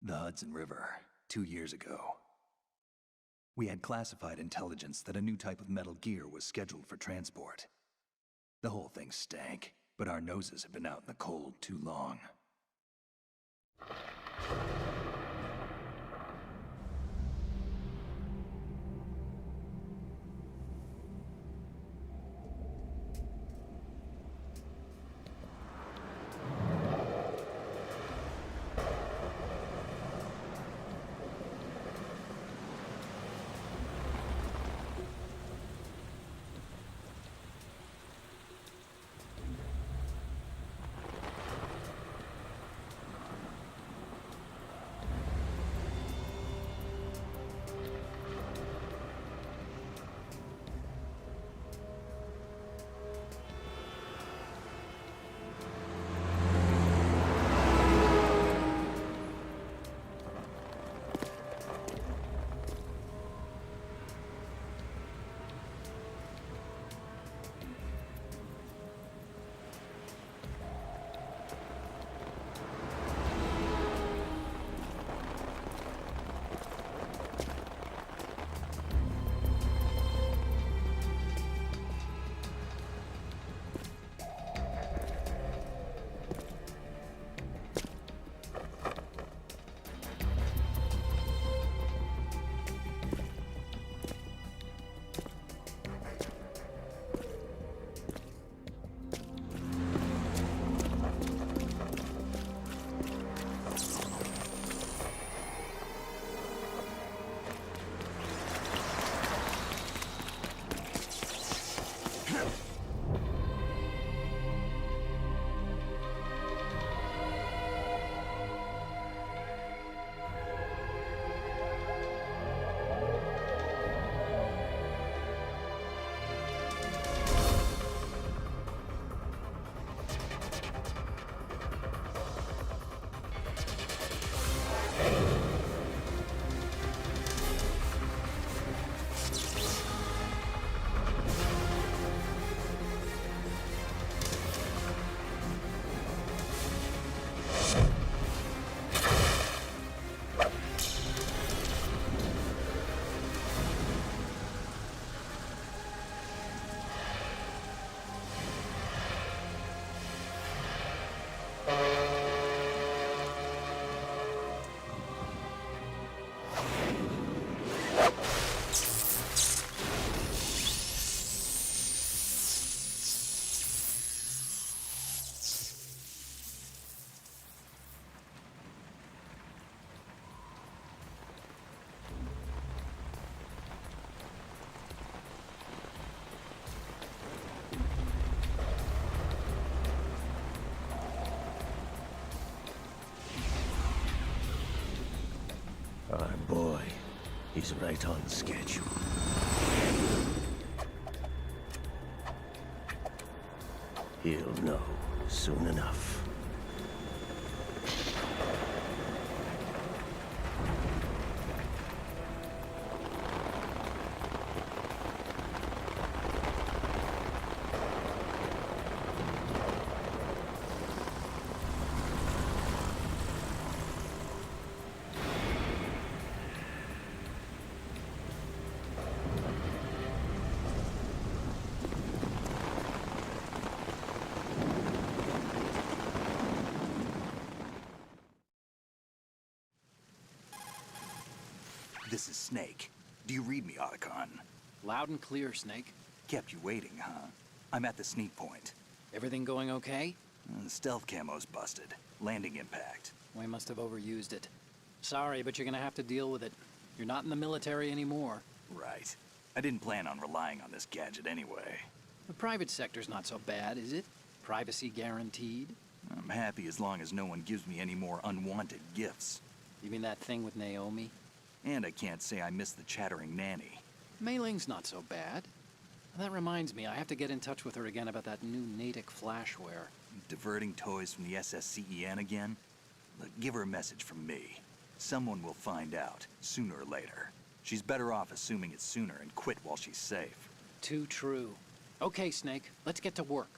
The Hudson River, 2 years ago. We had classified intelligence that a new type of metal gear was scheduled for transport. The whole thing stank, but our noses had been out in the cold too long. Our boy, he's right on schedule. He'll know soon enough. This is Snake. Do you read me, Otacon? Loud and clear, Snake. Kept you waiting, huh? I'm at the sneak point. Everything going okay? The stealth camo's busted. Landing impact. We must have overused it. Sorry, but you're gonna have to deal with it. You're not in the military anymore. Right. I didn't plan on relying on this gadget anyway. The private sector's not so bad, is it? Privacy guaranteed? I'm happy as long as no one gives me any more unwanted gifts. You mean that thing with Naomi? And I can't say I miss the chattering nanny. Mei Ling's not so bad. That reminds me, I have to get in touch with her again about that new Natick flashware. Diverting toys from the SSCEN again? Look, give her a message from me. Someone will find out, sooner or later. She's better off assuming it's sooner and quit while she's safe. Too true. Okay, Snake, let's get to work.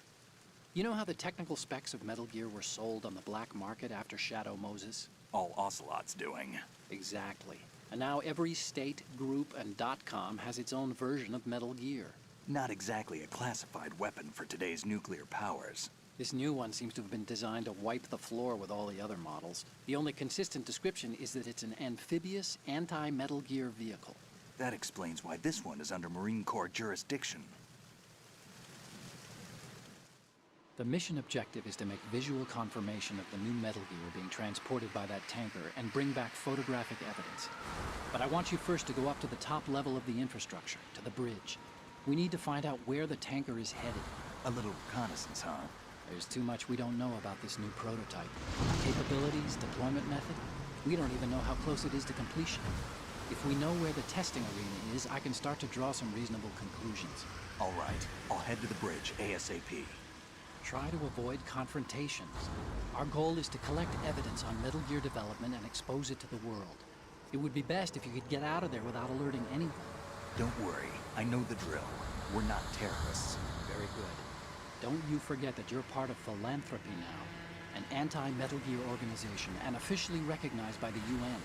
You know how the technical specs of Metal Gear were sold on the black market after Shadow Moses? All Ocelot's doing. Exactly. And now every state, group, and .com has its own version of Metal Gear. Not exactly a classified weapon for today's nuclear powers. This new one seems to have been designed to wipe the floor with all the other models. The only consistent description is that it's an amphibious, anti-Metal Gear vehicle. That explains why this one is under Marine Corps jurisdiction. The mission objective is to make visual confirmation of the new Metal Gear being transported by that tanker and bring back photographic evidence. But I want you first to go up to the top level of the infrastructure, to the bridge. We need to find out where the tanker is headed. A little reconnaissance, huh? There's too much we don't know about this new prototype. Capabilities, deployment method. We don't even know how close it is to completion. If we know where the testing arena is, I can start to draw some reasonable conclusions. All right, I'll head to the bridge ASAP. Try to avoid confrontations. Our goal is to collect evidence on Metal Gear development and expose it to the world. It would be best if you could get out of there without alerting anyone. Don't worry, I know the drill. We're not terrorists. Very good. Don't you forget that you're part of Philanthropy now, an anti-Metal Gear organization and officially recognized by the UN.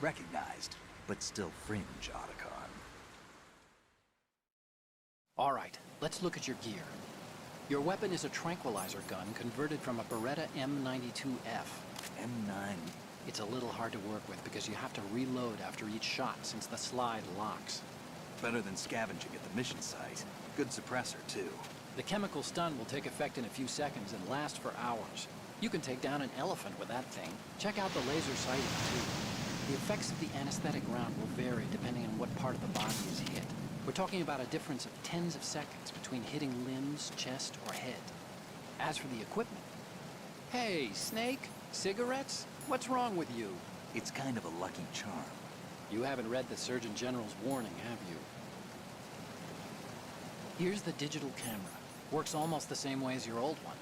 Recognized, but still fringe, Otacon. All right, let's look at your gear. Your weapon is a tranquilizer gun converted from a Beretta M92F. M9. It's a little hard to work with because you have to reload after each shot since the slide locks. Better than scavenging at the mission site. Good suppressor, too. The chemical stun will take effect in a few seconds and last for hours. You can take down an elephant with that thing. Check out the laser sighting, too. The effects of the anesthetic round will vary depending on what part of the body is hit. We're talking about a difference of tens of seconds between hitting limbs, chest, or head. As for the equipment... Hey, Snake? Cigarettes? What's wrong with you? It's kind of a lucky charm. You haven't read the Surgeon General's warning, have you? Here's the digital camera. Works almost the same way as your old one.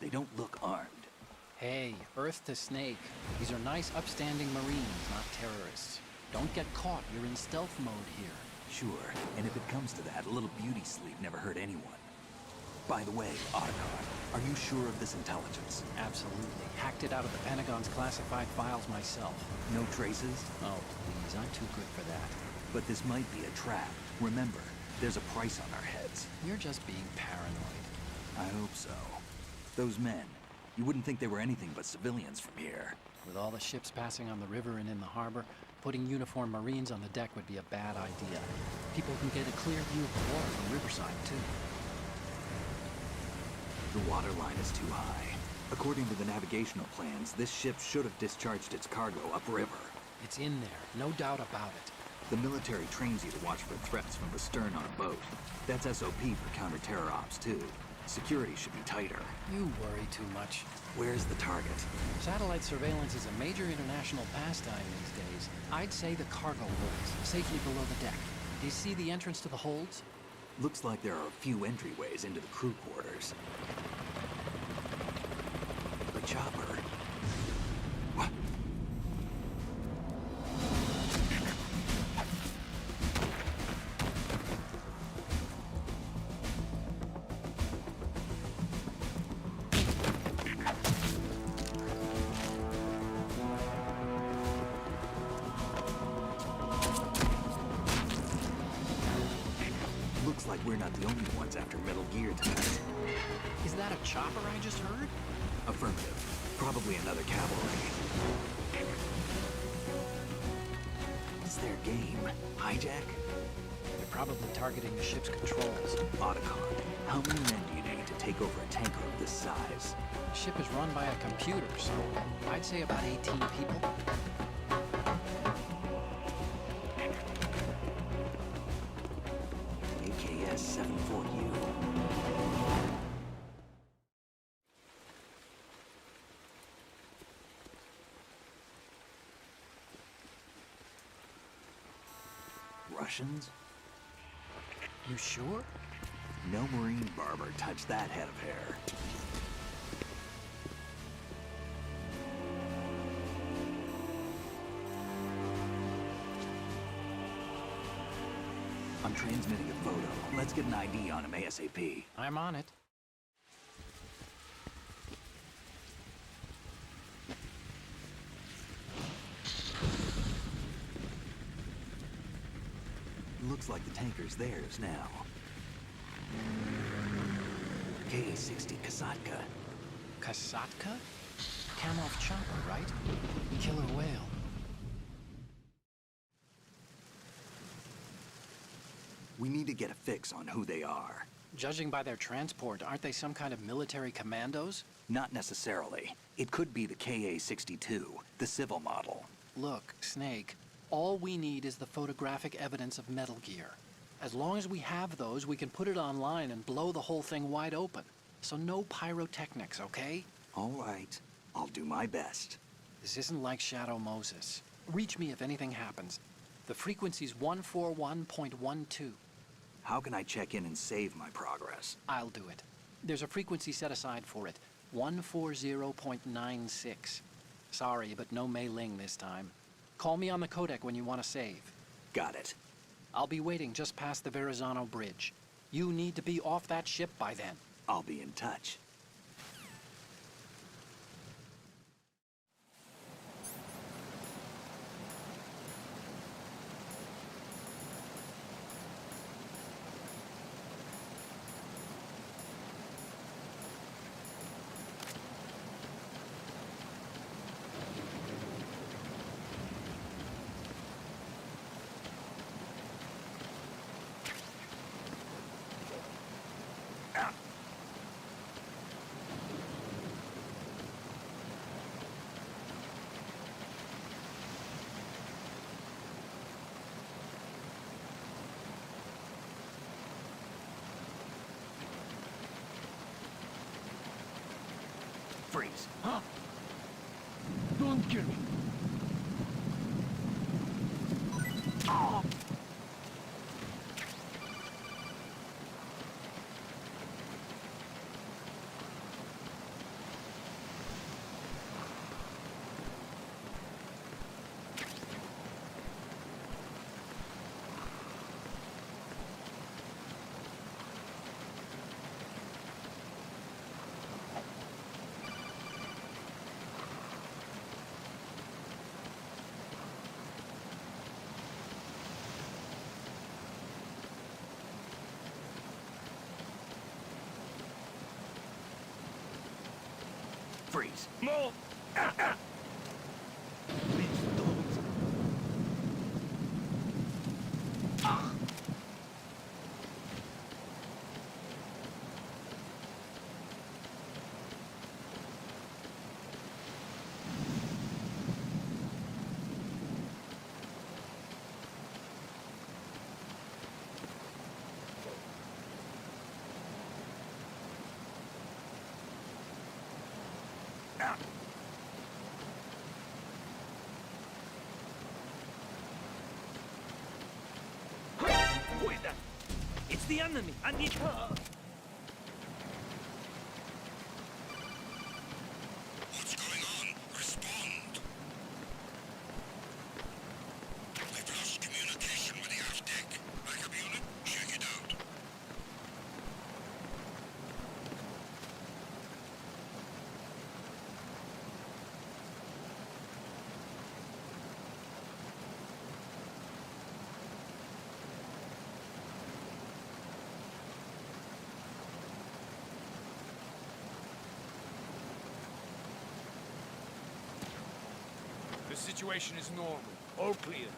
They don't look armed. Hey, Earth to Snake. These are nice, upstanding Marines, not terrorists. Don't get caught. You're in stealth mode here. Sure, and if it comes to that, a little beauty sleep never hurt anyone. By the way, Otacon, are you sure of this intelligence? Absolutely. Hacked it out of the Pentagon's classified files myself. No traces? Oh, please, I'm too good for that. But this might be a trap. Remember, there's a price on our heads. You're just being paranoid. I hope so. Those men, you wouldn't think they were anything but civilians from here. With all the ships passing on the river and in the harbor, putting uniformed Marines on the deck would be a bad idea. People can get a clear view of the water from Riverside, too. The water line is too high. According to the navigational plans, this ship should have discharged its cargo upriver. It's in there, no doubt about it. The military trains you to watch for threats from the stern on a boat. That's SOP for counter-terror ops, too. Security should be tighter. You worry too much. Where's the target? Satellite surveillance is a major international pastime these days. I'd say the cargo holds, safely below the deck. Do you see the entrance to the holds? Looks like there are a few entryways into the crew quarters. The chopper. What? Looks like we're not the only ones after Metal Gear tonight. Is that a chopper I just heard? Affirmative. Probably another cavalry. What's their game? Hijack? They're probably targeting the ship's controls. Otacon, how many men do you need to take over a tanker of this size? The ship is run by a computer, so I'd say about 18 people. a 7-4U. Russians? You sure? No Marine barber touched that head of hair. I'm transmitting a photo. Let's get an ID on him ASAP. I'm on it. Looks like the tanker's theirs now. Ka-60 Kasatka. Kasatka? Kamov chopper, right? Killer whale. We need to get a fix on who they are. Judging by their transport, aren't they some kind of military commandos? Not necessarily. It could be the Ka-62, the civil model. Look, Snake, all we need is the photographic evidence of Metal Gear. As long as we have those, we can put it online and blow the whole thing wide open. So no pyrotechnics, okay? All right. I'll do my best. This isn't like Shadow Moses. Reach me if anything happens. The frequency's 141.12. How can I check in and save my progress? I'll do it. There's a frequency set aside for it. 140.96. Sorry, but no Mei Ling this time. Call me on the codec when you want to save. Got it. I'll be waiting just past the Verrazano Bridge. You need to be off that ship by then. I'll be in touch. Freeze. Huh? Don't kill me. Oh. Freeze. No! Please don't. Ah! Who is that? It's the enemy. I need her. What's going on? Respond! We've lost communication with the aft deck. Backup unit, check it out. The situation is normal. All clear.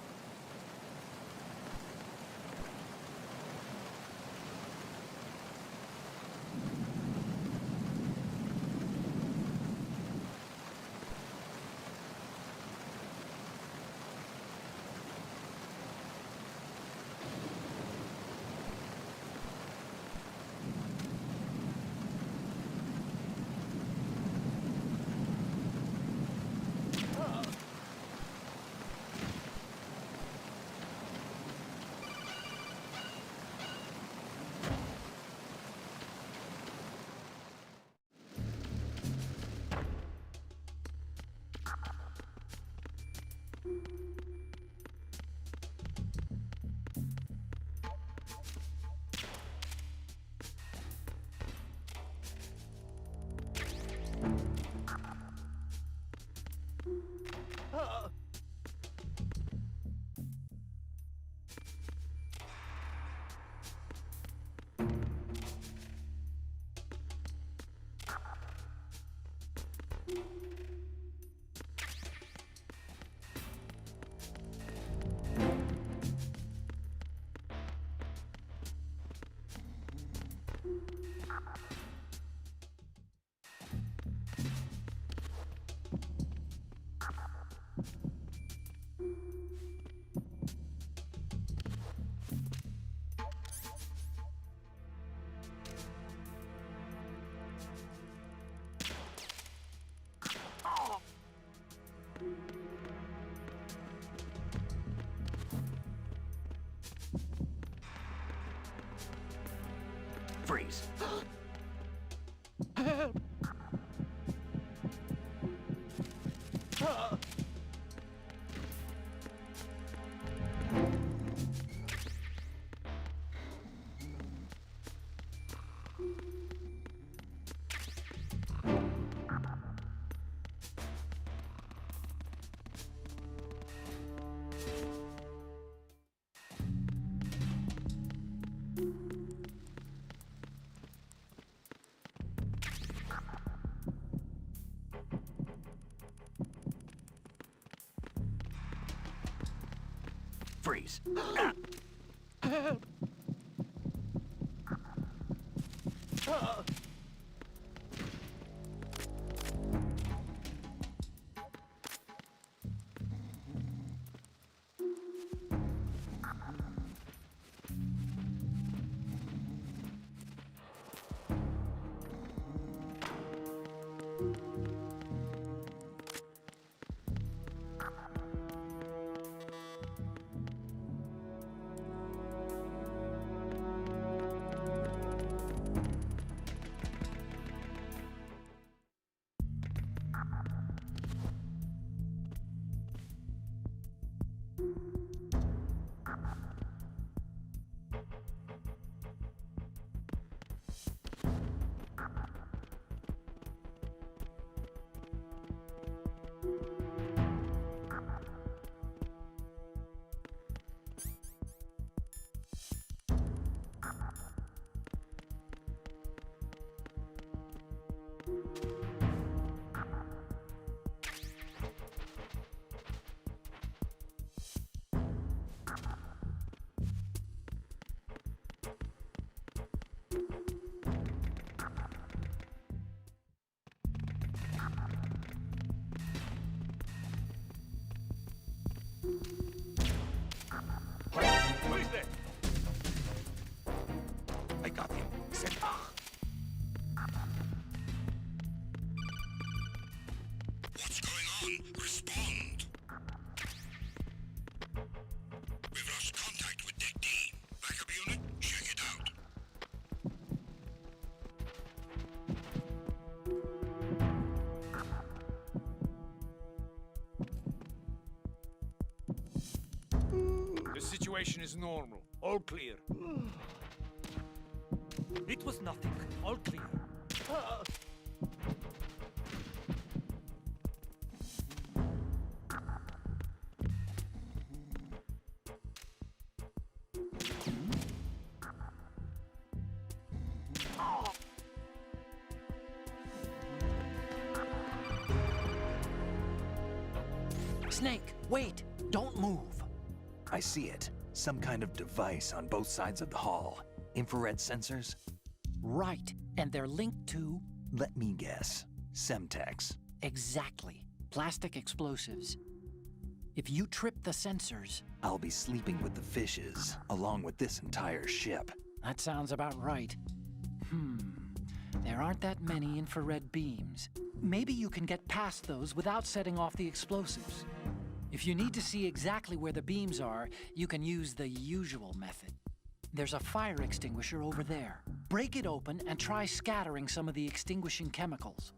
Freeze. Freeze. Who is there? I got him. Set. What's going on? Respond. We've lost contact with Deck D. Backup unit, check it out. The situation is normal. All clear. It was nothing. All clear. Snake, wait! Don't move! I see it. Some kind of device on both sides of the hall. Infrared sensors? Right, and they're linked to... Let me guess. Semtex. Exactly. Plastic explosives. If you trip the sensors... I'll be sleeping with the fishes, along with this entire ship. That sounds about right. There aren't that many infrared beams. Maybe you can get past those without setting off the explosives. If you need to see exactly where the beams are, you can use the usual method. There's a fire extinguisher over there. Break it open and try scattering some of the extinguishing chemicals.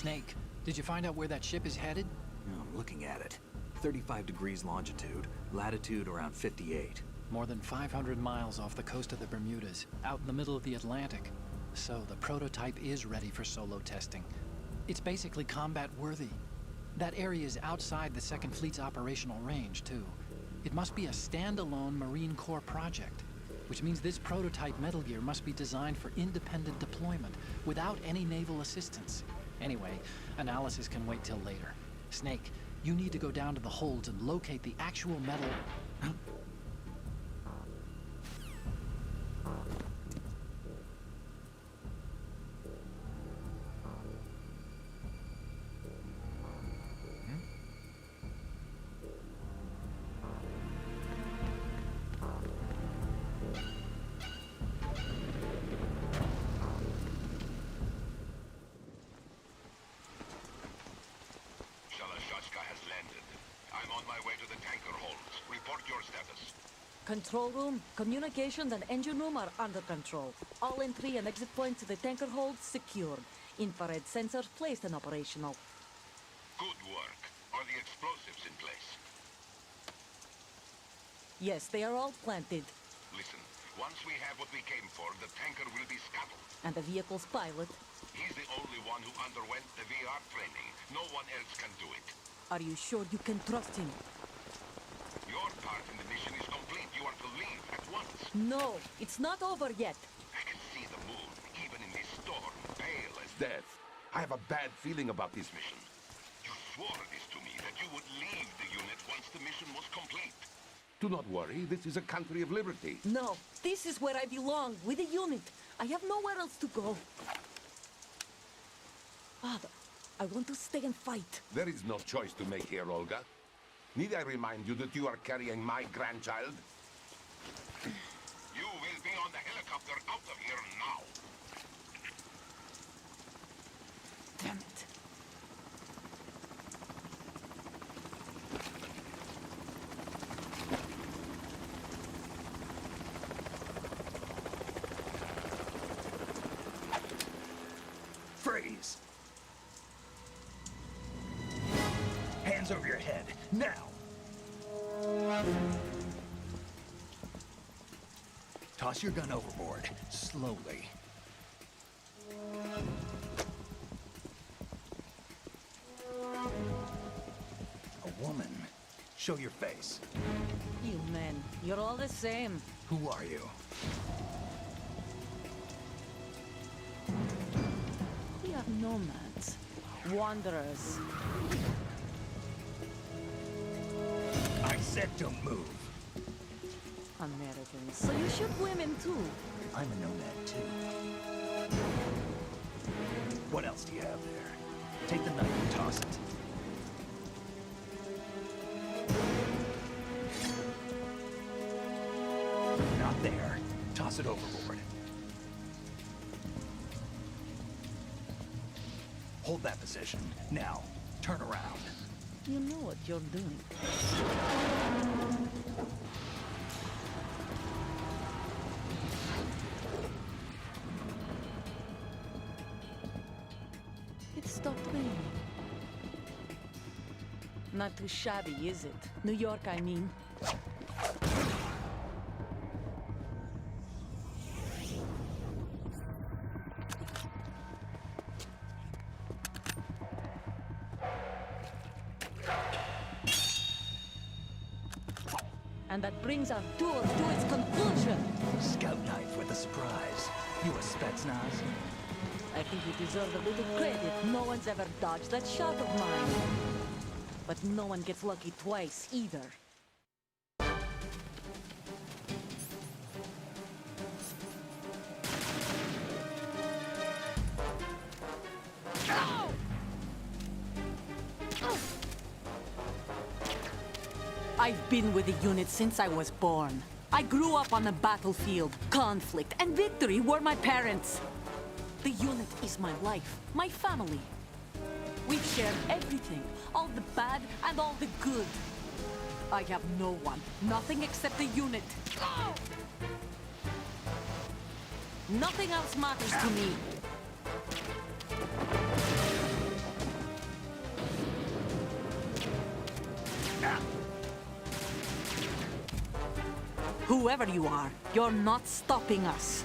Snake, did you find out where that ship is headed? I'm looking at it. 35 degrees longitude, latitude around 58. More than 500 miles off the coast of the Bermudas, out in the middle of the Atlantic. So the prototype is ready for solo testing. It's basically combat-worthy. That area is outside the Second Fleet's operational range, too. It must be a standalone Marine Corps project, which means this prototype Metal Gear must be designed for independent deployment, without any naval assistance. Anyway, analysis can wait till later. Snake, you need to go down to the holds and locate the actual metal... Control room, communications, and engine room are under control. All entry and exit points to the tanker hold secured. Infrared sensors placed and operational. Good work. Are the explosives in place? Yes, they are all planted. Listen, once we have what we came for, the tanker will be scuttled. And the vehicle's pilot. He's the only one who underwent the VR training. No one else can do it. Are you sure you can trust him? Your part in the mission is complete. You are to leave at once. No, it's not over yet. I can see the moon, even in this storm, pale as death. I have a bad feeling about this mission. You swore this to me, that you would leave the unit once the mission was complete. Do not worry, this is a country of liberty. No, this is where I belong, with the unit. I have nowhere else to go. Father, I want to stay and fight. There is no choice to make here, Olga. Need I remind you that you are carrying my grandchild? You will be on the helicopter out of here now. Damn it. Freeze! Hands over your head, now! Toss your gun overboard, slowly. A woman. Show your face. You men, you're all the same. Who are you? We are nomads. Wanderers. I said don't move. Americans. So you shoot women too. I'm a nomad too. What else do you have there? Take the knife and toss it. Not there. Toss it overboard. Hold that position. Now, turn around. You know what you're doing. It stopped raining. Not too shabby, is it? New York, I mean. And that brings our tour to its conclusion. Scout knife with a surprise. You a Spetsnaz? I think you deserve a little credit. No one's ever dodged that shot of mine. But no one gets lucky twice, either. I've been with the unit since I was born. I grew up on the battlefield. Conflict and victory were my parents. The unit is my life, my family. We've shared everything, all the bad and all the good. I have no one, nothing except the unit. Nothing else matters to me. Whoever you are, you're not stopping us.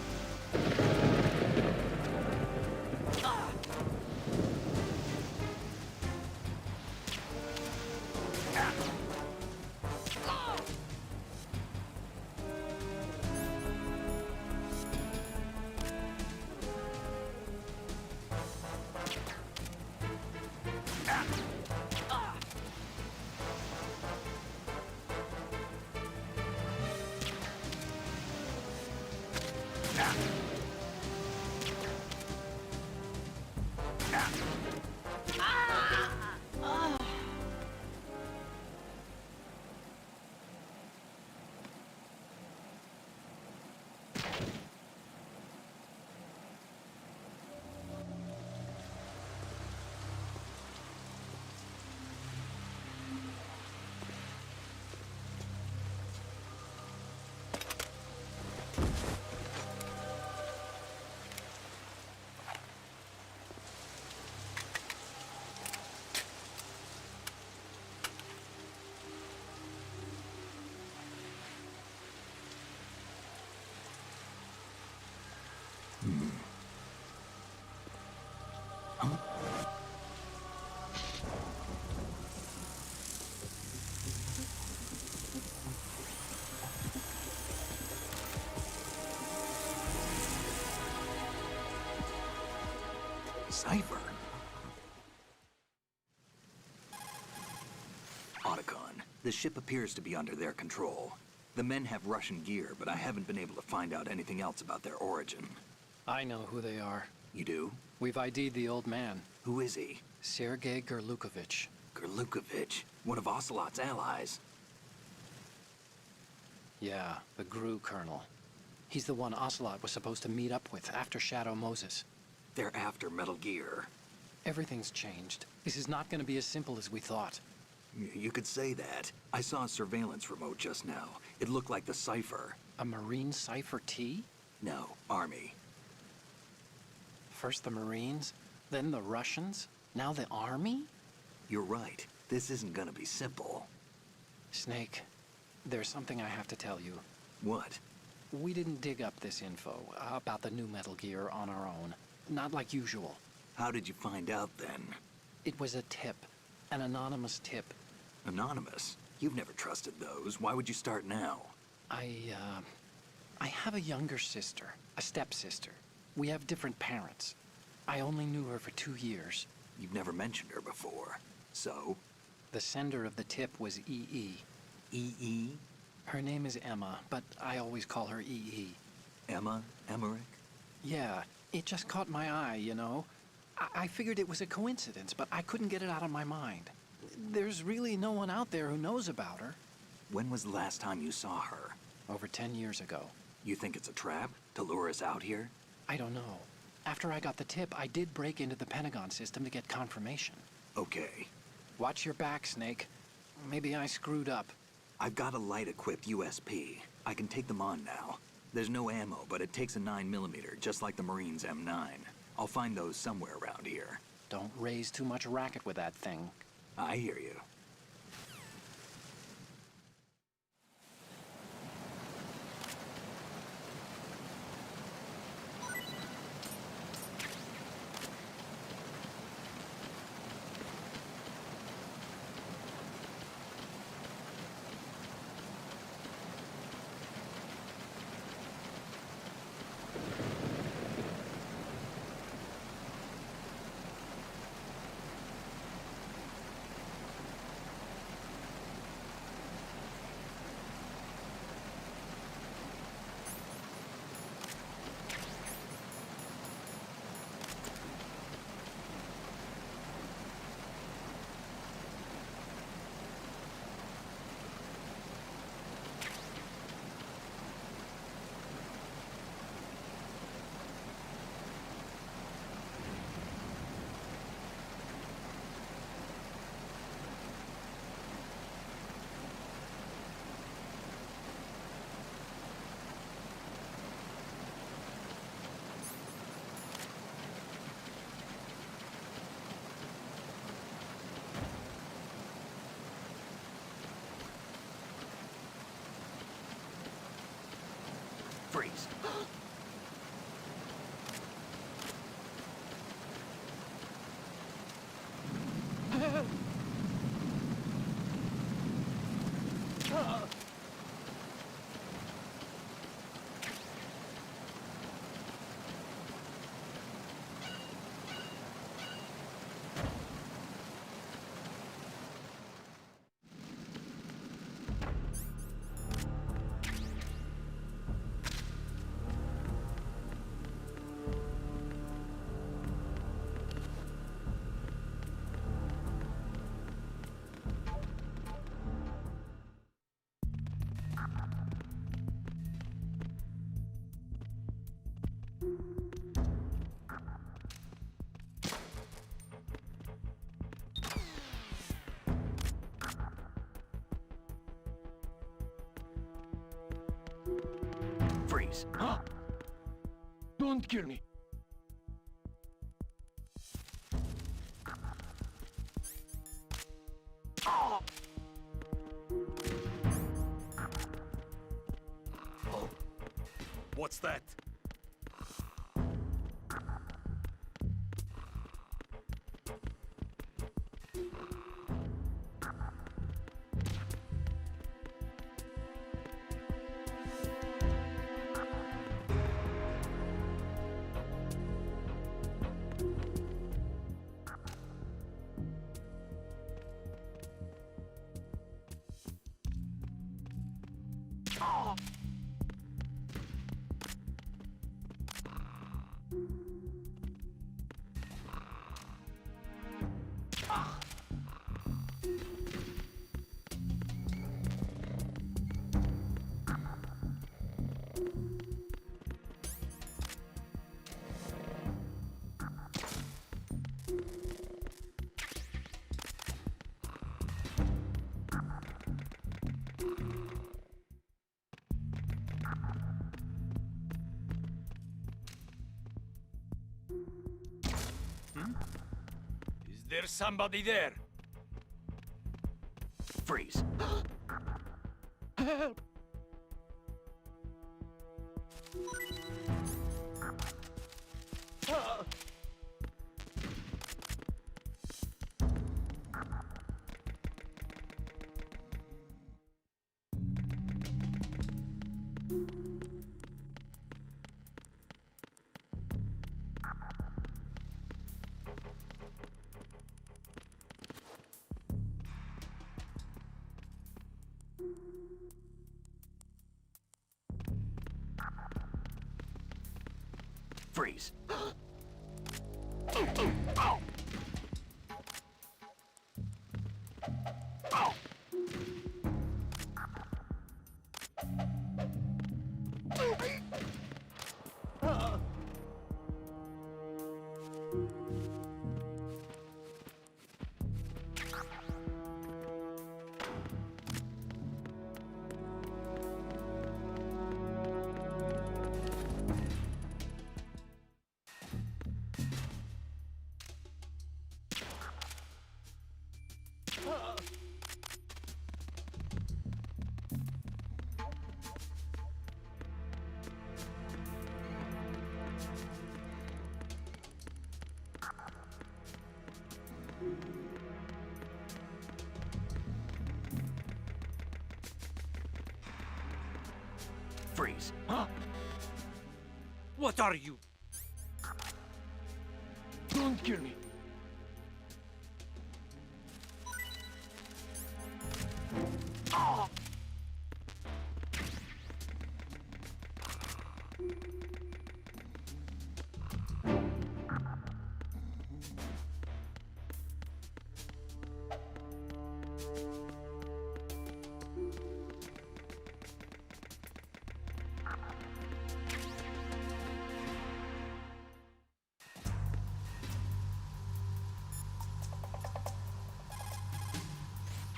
Cipher? Otacon, the ship appears to be under their control. The men have Russian gear, but I haven't been able to find out anything else about their origin. I know who they are. You do? We've ID'd the old man, Who is he? Sergei Gerlukovich. Gerlukovich, one of Ocelot's allies. Yeah, the GRU colonel. He's the one Ocelot was supposed to meet up with after Shadow Moses. They're after Metal Gear. Everything's changed. This is not going to be as simple as we thought. You could say that. I saw a surveillance remote just now. It looked like the Cipher. A Marine Cipher T? No, Army. First the Marines, then the Russians, now the Army? You're right. This isn't gonna be simple. Snake, there's something I have to tell you. What? We didn't dig up this info about the new Metal Gear on our own. Not like usual. How did you find out then? It was a tip. An anonymous tip. Anonymous? You've never trusted those. Why would you start now? I have a younger sister, a stepsister. We have different parents. I only knew her for 2 years. You've never mentioned her before. So? The sender of the tip was EE. EE? Her name is Emma, but I always call her EE. Emma? Emmerich? Yeah, it just caught my eye, you know? I figured it was a coincidence, but I couldn't get it out of my mind. There's really no one out there who knows about her. When was the last time you saw her? Over 10 years ago. You think it's a trap? To lure us out here? I don't know. After I got the tip, I did break into the Pentagon system to get confirmation. Okay. Watch your back, Snake. Maybe I screwed up. I've got a light-equipped USP. I can take them on now. There's no ammo, but it takes a 9mm, just like the Marines' M9. I'll find those somewhere around here. Don't raise too much racket with that thing. I hear you. Freeze. Freeze. Huh? Don't kill me. What's that? Is there somebody there? Freeze. Help! Freeze. Freeze. Huh? What are you? Don't kill me.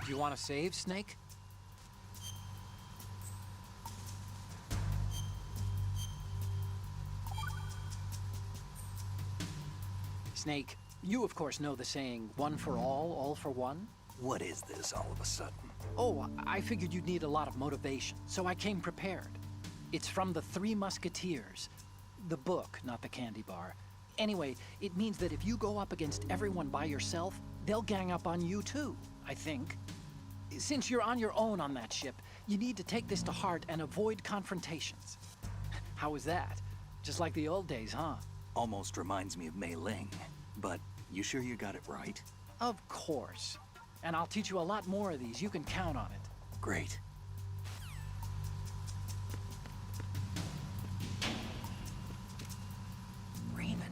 Do you want to save, Snake? Snake, you of course know the saying, one for all for one? What is this all of a sudden? Oh, I figured you'd need a lot of motivation, so I came prepared. It's from the Three Musketeers. The book, not the candy bar. Anyway, it means that if you go up against everyone by yourself, they'll gang up on you too, I think. Since you're on your own on that ship, you need to take this to heart and avoid confrontations. How was that? Just like the old days, huh? Almost reminds me of Mei Ling. But you sure you got it right? Of course. And I'll teach you a lot more of these. You can count on it. Great. Raven.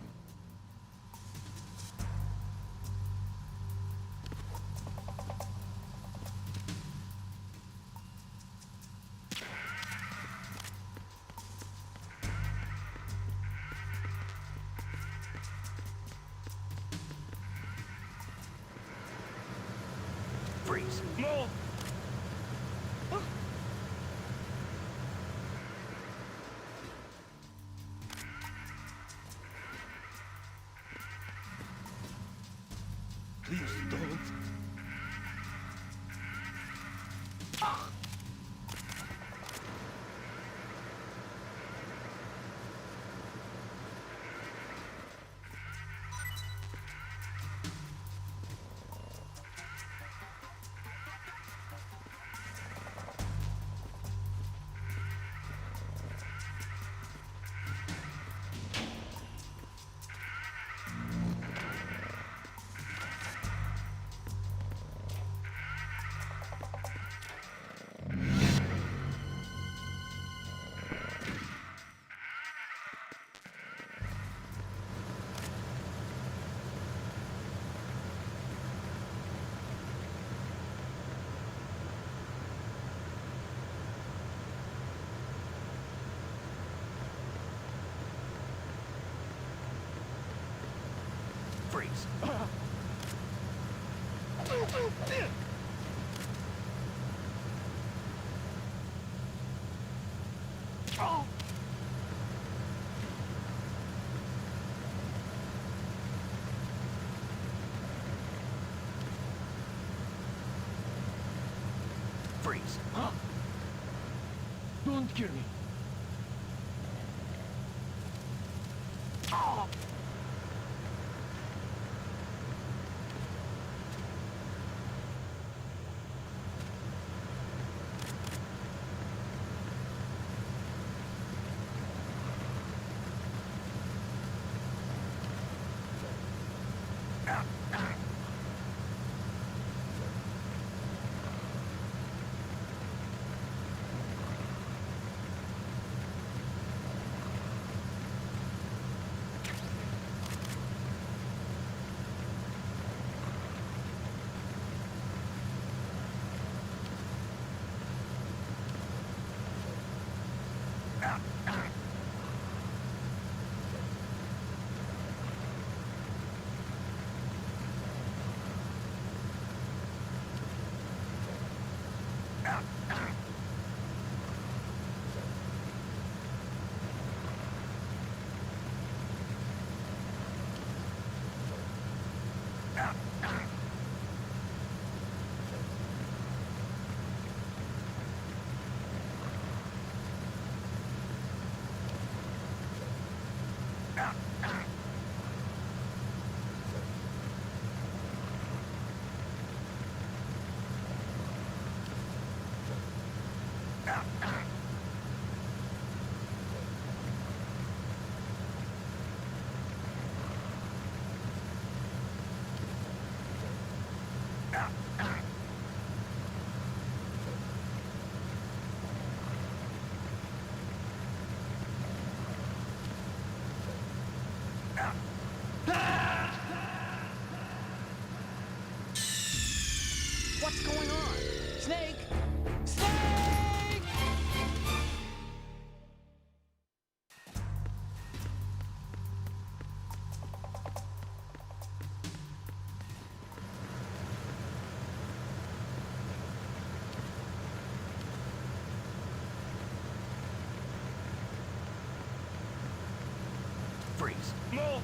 Freeze. No! Please don't. Freeze. Freeze. Don't kill me. What's going on? Snake! Snake! Freeze. No!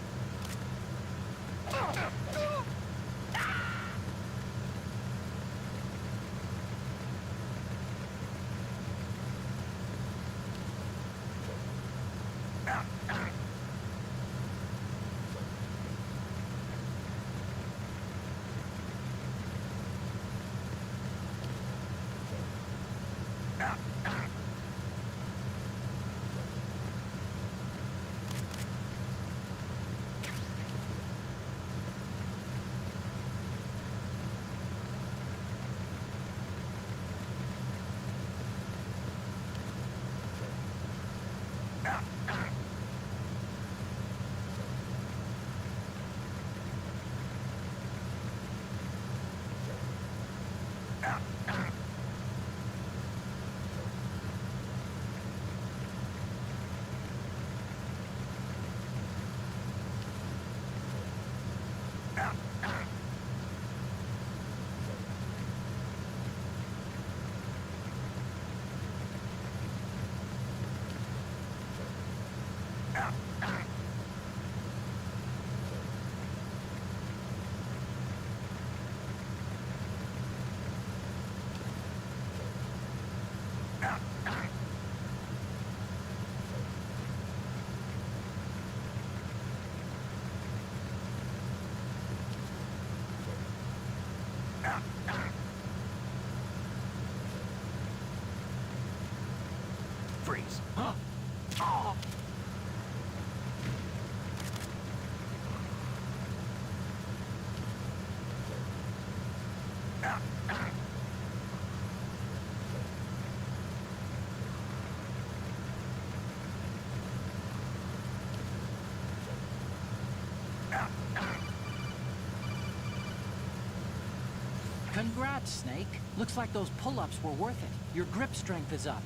Congrats, Snake. Looks like those pull-ups were worth it. Your grip strength is up.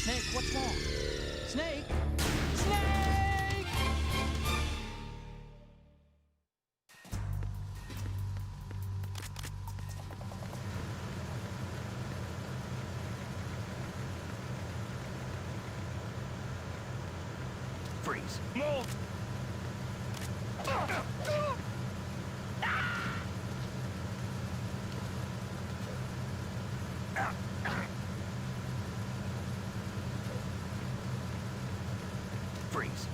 Snake, what's wrong? Snake! Snake! Freeze. Move! Freeze.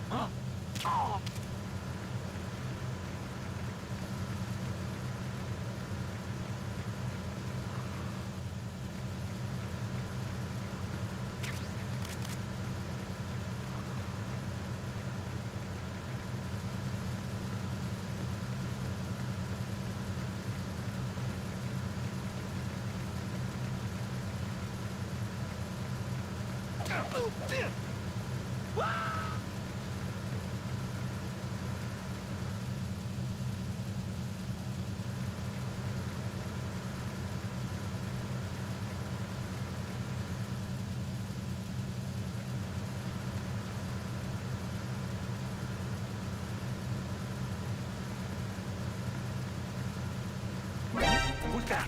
Who's that?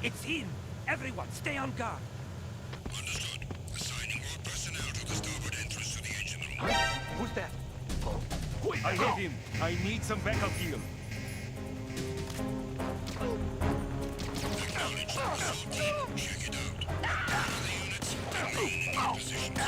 It's in! Everyone, stay on guard! Understood. Assigning all personnel to the starboard entrance to the engine room. Who's that? I hit him! I need some backup here! Acknowledged. Assault team, check it out. All the units remain in their positions.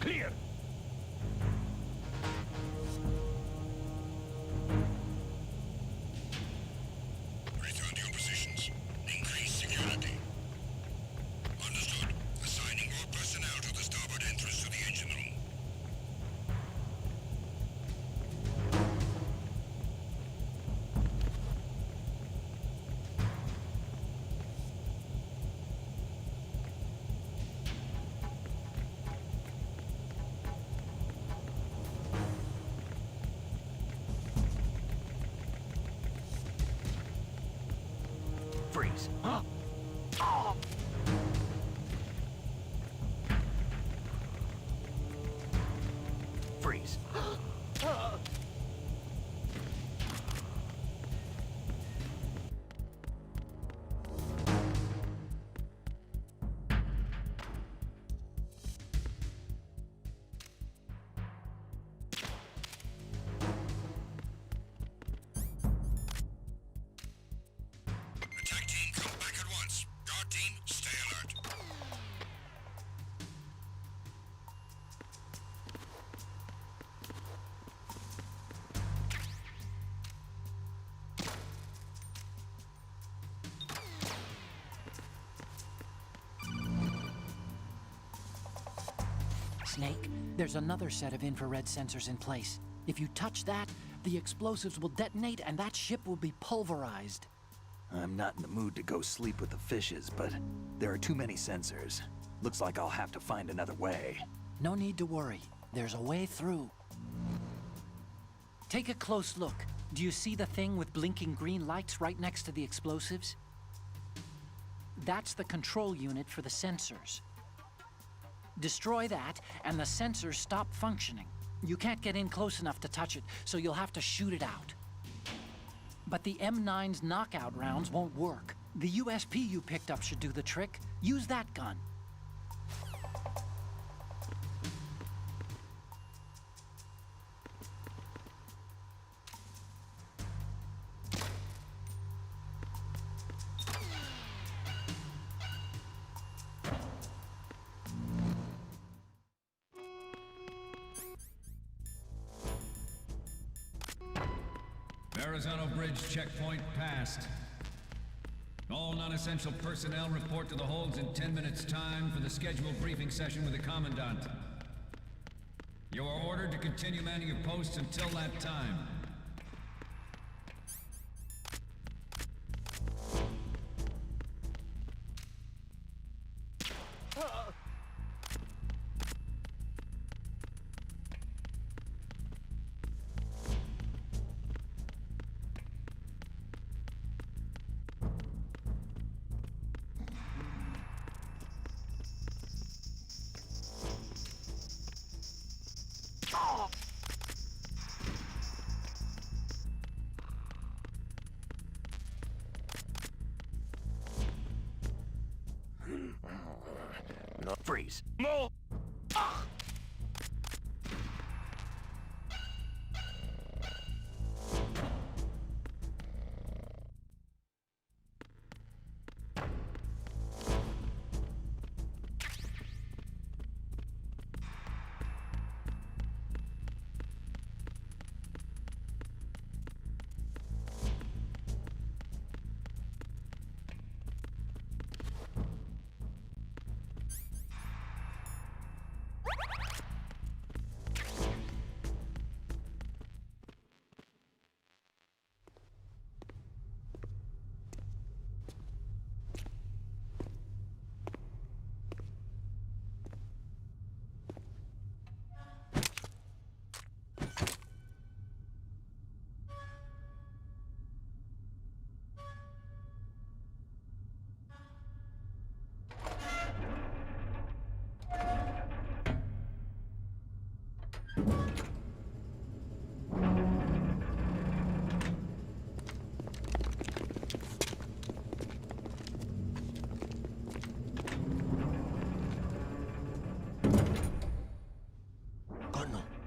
Clear! Return to your positions. Increase security. Understood. Assigning more personnel to the starboard entrance to the engine room. Freeze. Freeze. Attack team, come back at once. Guard team, stay alert. Snake, there's another set of infrared sensors in place. If you touch that, the explosives will detonate and that ship will be pulverized. I'm not in the mood to go sleep with the fishes, but there are too many sensors. Looks like I'll have to find another way. No need to worry. There's a way through. Take a close look. Do you see the thing with blinking green lights right next to the explosives? That's the control unit for the sensors. Destroy that, and the sensors stop functioning. You can't get in close enough to touch it, so you'll have to shoot it out. But the M9's knockout rounds won't work. The USP you picked up should do the trick. Use that gun. Verrazano Bridge checkpoint passed. All non-essential personnel report to the holds in 10 minutes' time for the scheduled briefing session with the Commandant. You are ordered to continue manning your posts until that time. Freeze. No!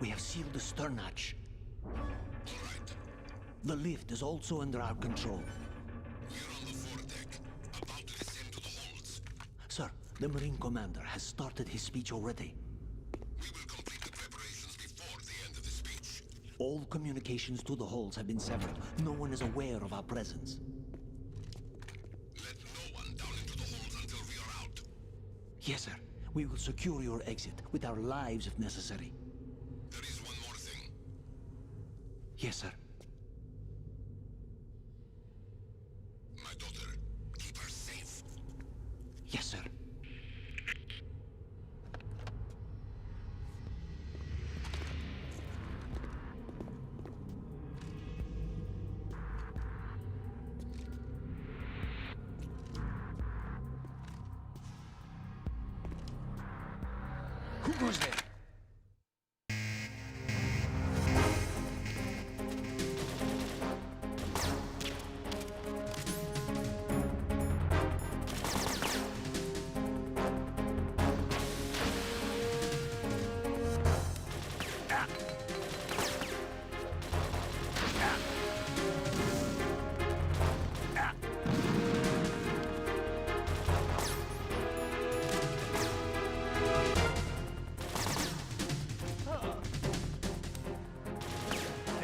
We have sealed the stern hatch. All right. The lift is also under our control. We're on the foredeck, about to descend to the holds. Sir, the Marine Commander has started his speech already. We will All communications to the holds have been severed. No one is aware of our presence. Let no one down into the holds until we are out. Yes, sir. We will secure your exit, with our lives if necessary. There is one more thing. Yes, sir. My daughter, keep her safe. Yes, sir. Who goes there?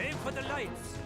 Aim for the lights.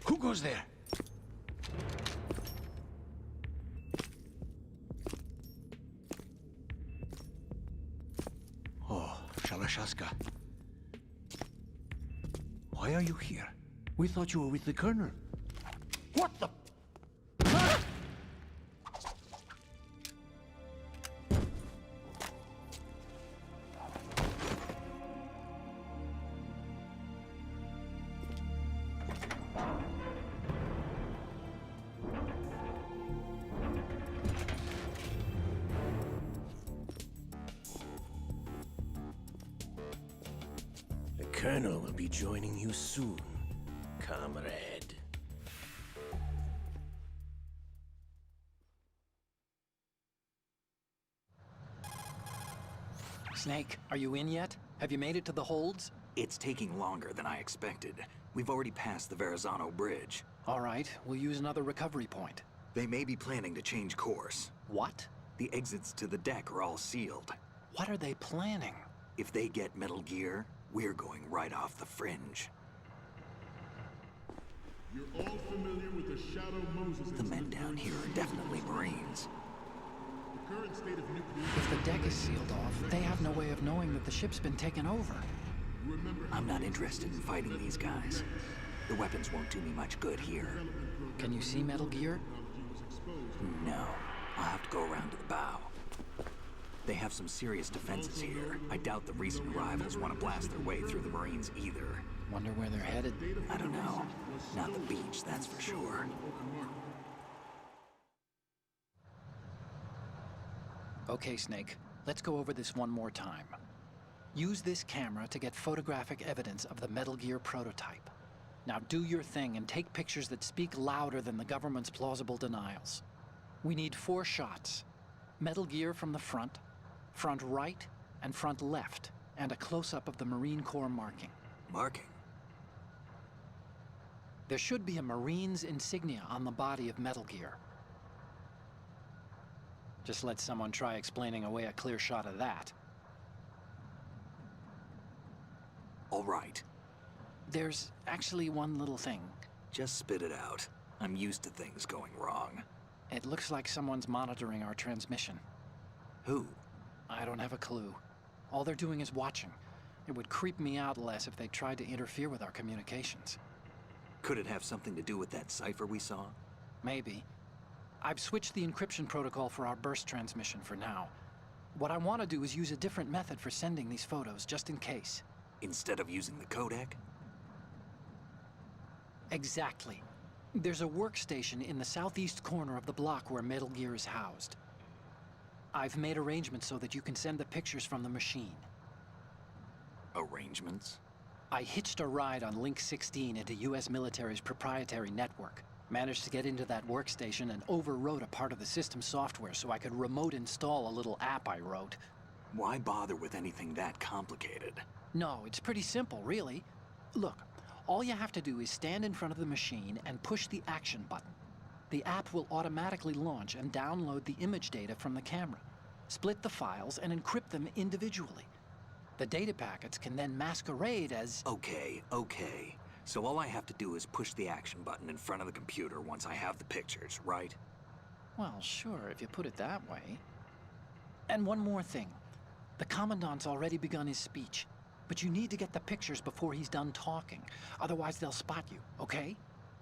Who goes there? Oh, Shalashaska. Why are you here? We thought you were with the Colonel. What the? The Colonel will be joining you soon, comrade. Snake, are you in yet? Have you made it to the holds? It's taking longer than I expected. We've already passed the Verrazano Bridge. All right, we'll use another recovery point. They may be planning to change course. What? The exits to the deck are all sealed. What are they planning? If they get Metal Gear, we're going right off the fringe. You're all familiar with the Shadow Moses The men down here are definitely Marines. The current state of nuclear... If the deck is sealed off, they have no way of knowing that the ship's been taken over. I'm not interested in fighting these guys. The weapons won't do me much good here. Can you see Metal Gear? No. I'll have to go around to the bow. They have some serious defenses here. I doubt the recent arrivals want to blast their way through the Marines either. Wonder where they're headed. I don't know. Not the beach, that's for sure. Okay, Snake. Let's go over this one more time. Use this camera to get photographic evidence of the Metal Gear prototype. Now do your thing and take pictures that speak louder than the government's plausible denials. We need 4 shots. Metal Gear from the front, Front right and front left, and a close-up of the Marine Corps marking. Marking? There should be a Marine's insignia on the body of Metal Gear. Just let someone try explaining away a clear shot of that. All right. There's actually one little thing. Just spit it out. I'm used to things going wrong. It looks like someone's monitoring our transmission. Who? I don't have a clue. All they're doing is watching. It would creep me out less if they tried to interfere with our communications. Could it have something to do with that cipher we saw? Maybe. I've switched the encryption protocol for our burst transmission for now. What I want to do is use a different method for sending these photos, just in case. Instead of using the codec? Exactly. There's a workstation in the southeast corner of the block where Metal Gear is housed. I've made arrangements so that you can send the pictures from the machine. Arrangements? I hitched a ride on Link 16 into US military's proprietary network. Managed to get into that workstation and overwrote a part of the system software so I could remote install a little app I wrote. Why bother with anything that complicated? No, it's pretty simple, really. Look, all you have to do is stand in front of the machine and push the action button. The app will automatically launch and download the image data from the camera, split the files, and encrypt them individually. The data packets can then masquerade as... Okay. So all I have to do is push the action button in front of the computer once I have the pictures, right? Well, sure, if you put it that way. And one more thing. The Commandant's already begun his speech, but you need to get the pictures before he's done talking. Otherwise, they'll spot you, okay?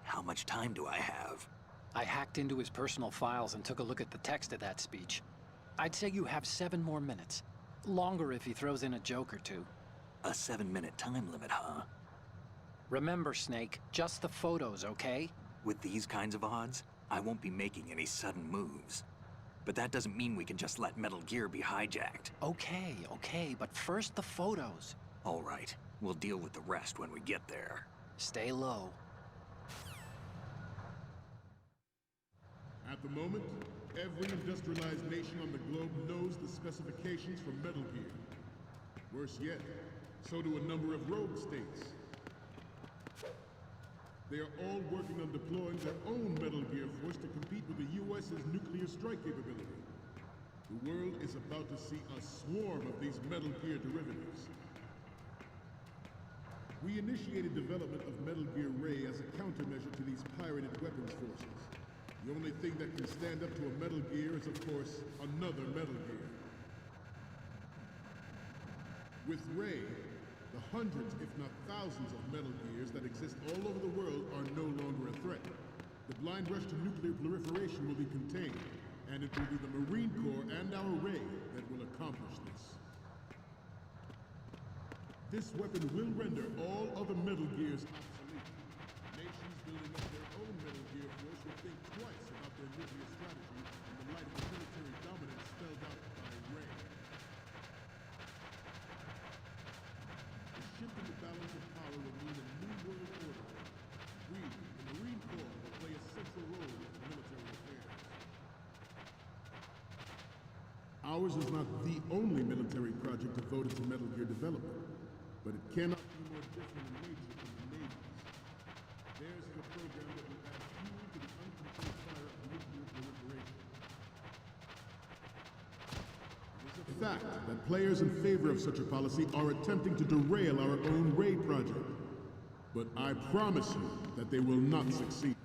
How much time do I have? I hacked into his personal files and took a look at the text of that speech. I'd say you have 7 more minutes. Longer if he throws in a joke or two. A 7-minute time limit, huh? Remember, Snake, just the photos, okay? With these kinds of odds, I won't be making any sudden moves. But that doesn't mean we can just let Metal Gear be hijacked. Okay, but first the photos. All right, we'll deal with the rest when we get there. Stay low. At the moment, every industrialized nation on the globe knows the specifications for Metal Gear. Worse yet, so do a number of rogue states. They are all working on deploying their own Metal Gear force to compete with the U.S.'s nuclear strike capability. The world is about to see a swarm of these Metal Gear derivatives. We initiated development of Metal Gear Ray as a countermeasure to these pirated weapons forces. The only thing that can stand up to a Metal Gear is, of course, another Metal Gear. With Ray, the hundreds, if not thousands, of Metal Gears that exist all over the world are no longer a threat. The blind rush to nuclear proliferation will be contained, and it will be the Marine Corps and our Ray that will accomplish this. This weapon will render all other Metal Gears obsolete. Nations building up their own Metal Gear force will think twice about their nuclear strategy in the light of the military dominance spelled out by Ray. The shift in the balance of power will mean a new world order. We, the Marine Corps, will play a central role in military affairs. Ours is not the only military project devoted to Metal Gear development, but it cannot be more different in nature from the Navy's. Theirs is a program that will add fuel to the uncontrolled fire of nuclear proliferation. It is a fact that players in favor of such a policy are attempting to derail our own Ray project. But I promise you that they will not succeed.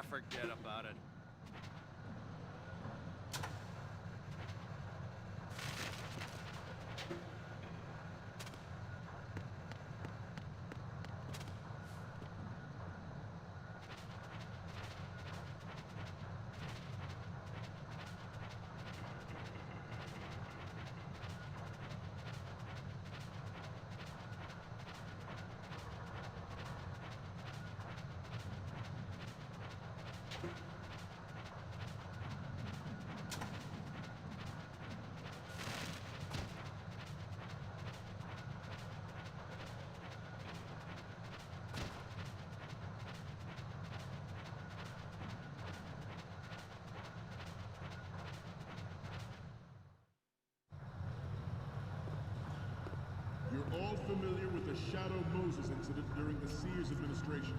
Forget about it. all familiar with the Shadow Moses incident during the Sears administration.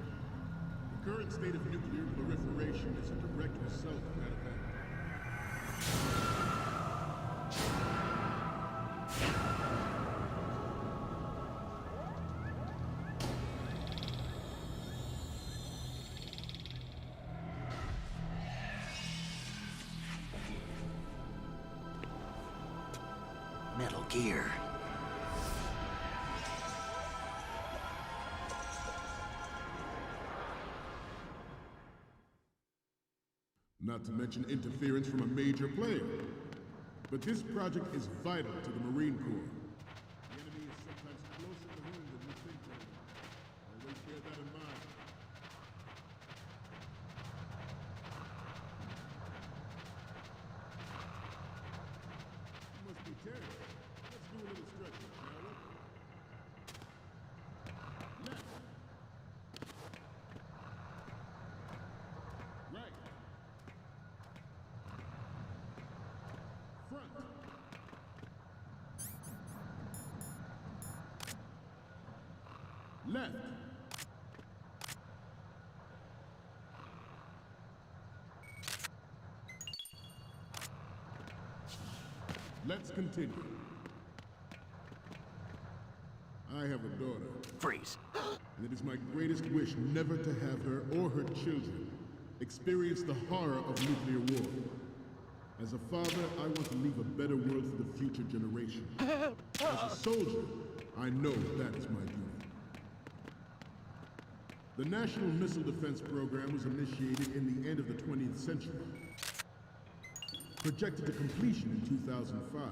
The current state of nuclear proliferation is a direct result of that event. Metal Gear. Not to mention interference from a major player. But this project is vital to the Marine Corps. The enemy is sometimes closer to home than you think they are. Always bear that in mind. You must be tired. Let's do a little stretching, shall we? Left. Right. Front. Left. Let's continue. I have a daughter. Freeze. And it is my greatest wish never to have her or her children experience the horror of nuclear war. As a father, I want to leave a better world for the future generation. As a soldier, I know that is my duty. The National Missile Defense Program was initiated in the end of the 20th century, projected to completion in 2005.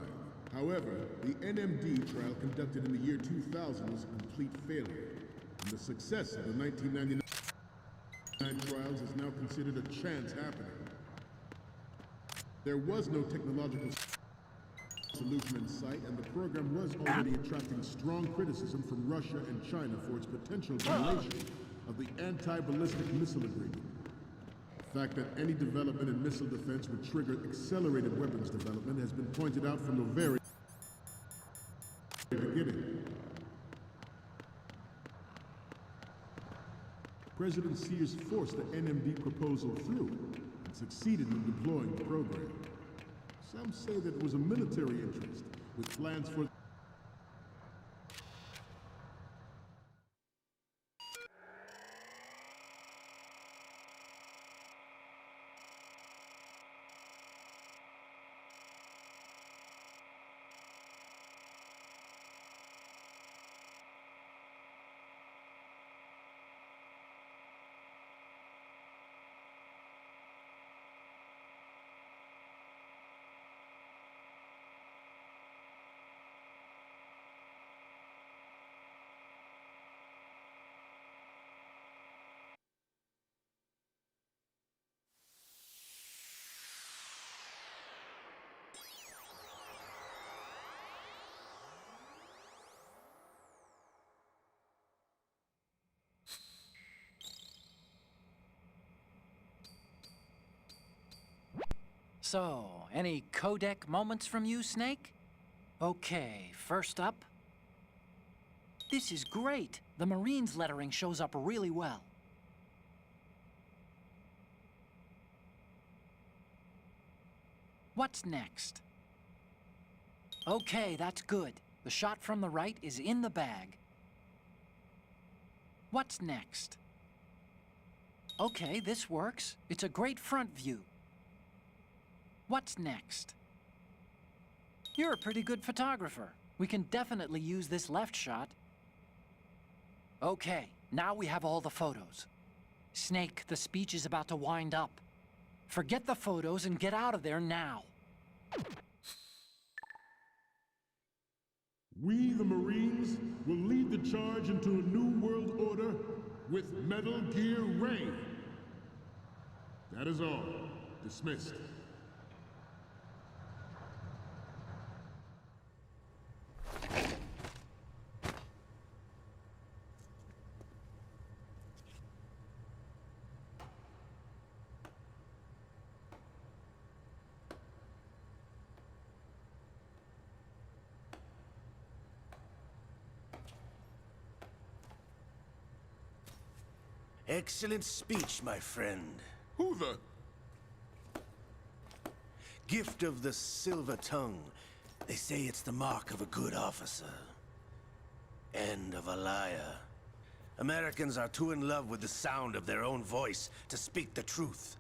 However, the NMD trial conducted in the year 2000 was a complete failure, and the success of the 1999 trials is now considered a chance happening. There was no technological solution in sight, and the program was already attracting strong criticism from Russia and China for its potential violation of the anti-ballistic missile agreement. The fact that any development in missile defense would trigger accelerated weapons development has been pointed out from the very beginning. President Sears forced the NMD proposal through and succeeded in deploying the program. Some say that it was a military interest with plans for So, any codec moments from you, Snake? Okay, first up. This is great. The Marines lettering shows up really well. What's next? Okay, that's good. The shot from the right is in the bag. What's next? Okay, this works. It's a great front view. What's next? You're a pretty good photographer. We can definitely use this left shot. Okay, now we have all the photos. Snake, the speech is about to wind up. Forget the photos and get out of there now. We, the Marines, will lead the charge into a new world order with Metal Gear Ray. That is all. Dismissed. Excellent speech, my friend. Who the... Gift of the silver tongue. They say it's the mark of a good officer. And of a liar. Americans are too in love with the sound of their own voice to speak the truth.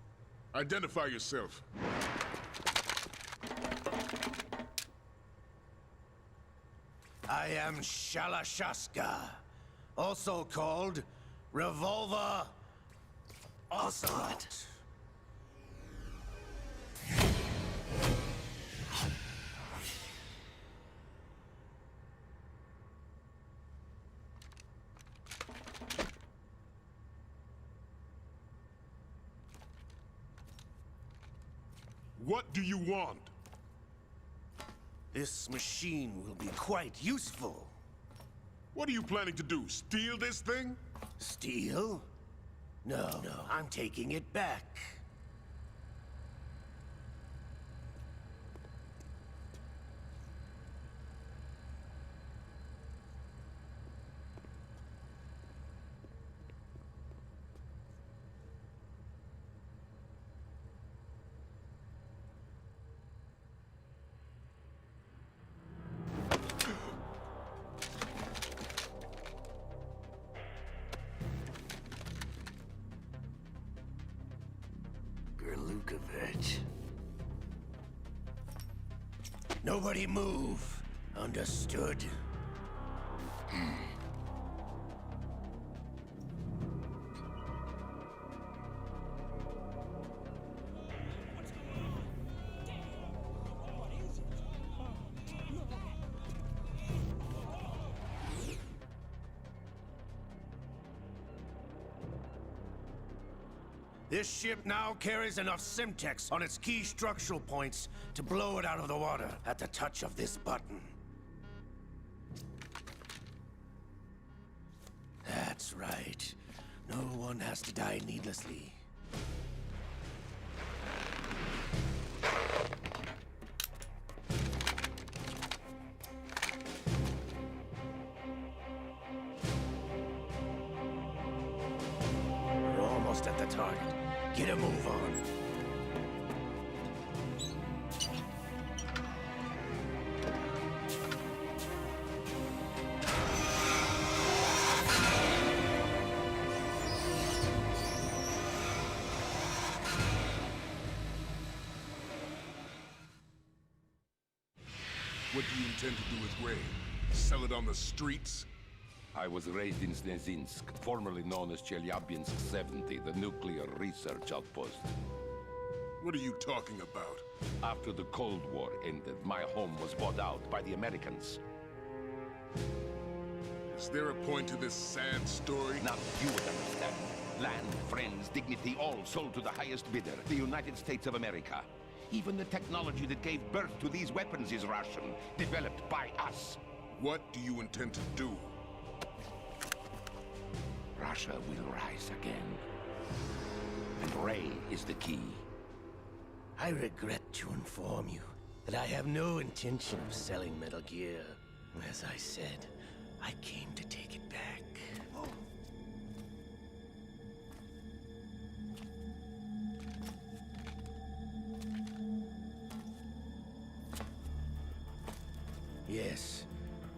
Identify yourself. I am Shalashaska, also called Revolver Ocelot. What do you want? This machine will be quite useful. What are you planning to do? Steal this thing? Steal? No, I'm taking it back. Nobody move. Understood? This ship now carries enough Simtex on its key structural points to blow it out of the water at the touch of this button. That's right. No one has to die needlessly. We're almost at the target. Get a move on. What do you intend to do with Ray? Sell it on the streets? I was raised in Snezinsk, formerly known as Chelyabinsk 70, the nuclear research outpost. What are you talking about? After the Cold War ended, my home was bought out by the Americans. Is there a point to this sad story? Now you would understand. Land, friends, dignity, all sold to the highest bidder, the United States of America. Even the technology that gave birth to these weapons is Russian, developed by us. What do you intend to do? Russia will rise again. And Ray is the key. I regret to inform you that I have no intention of selling Metal Gear. As I said, I came to take it back. Yes,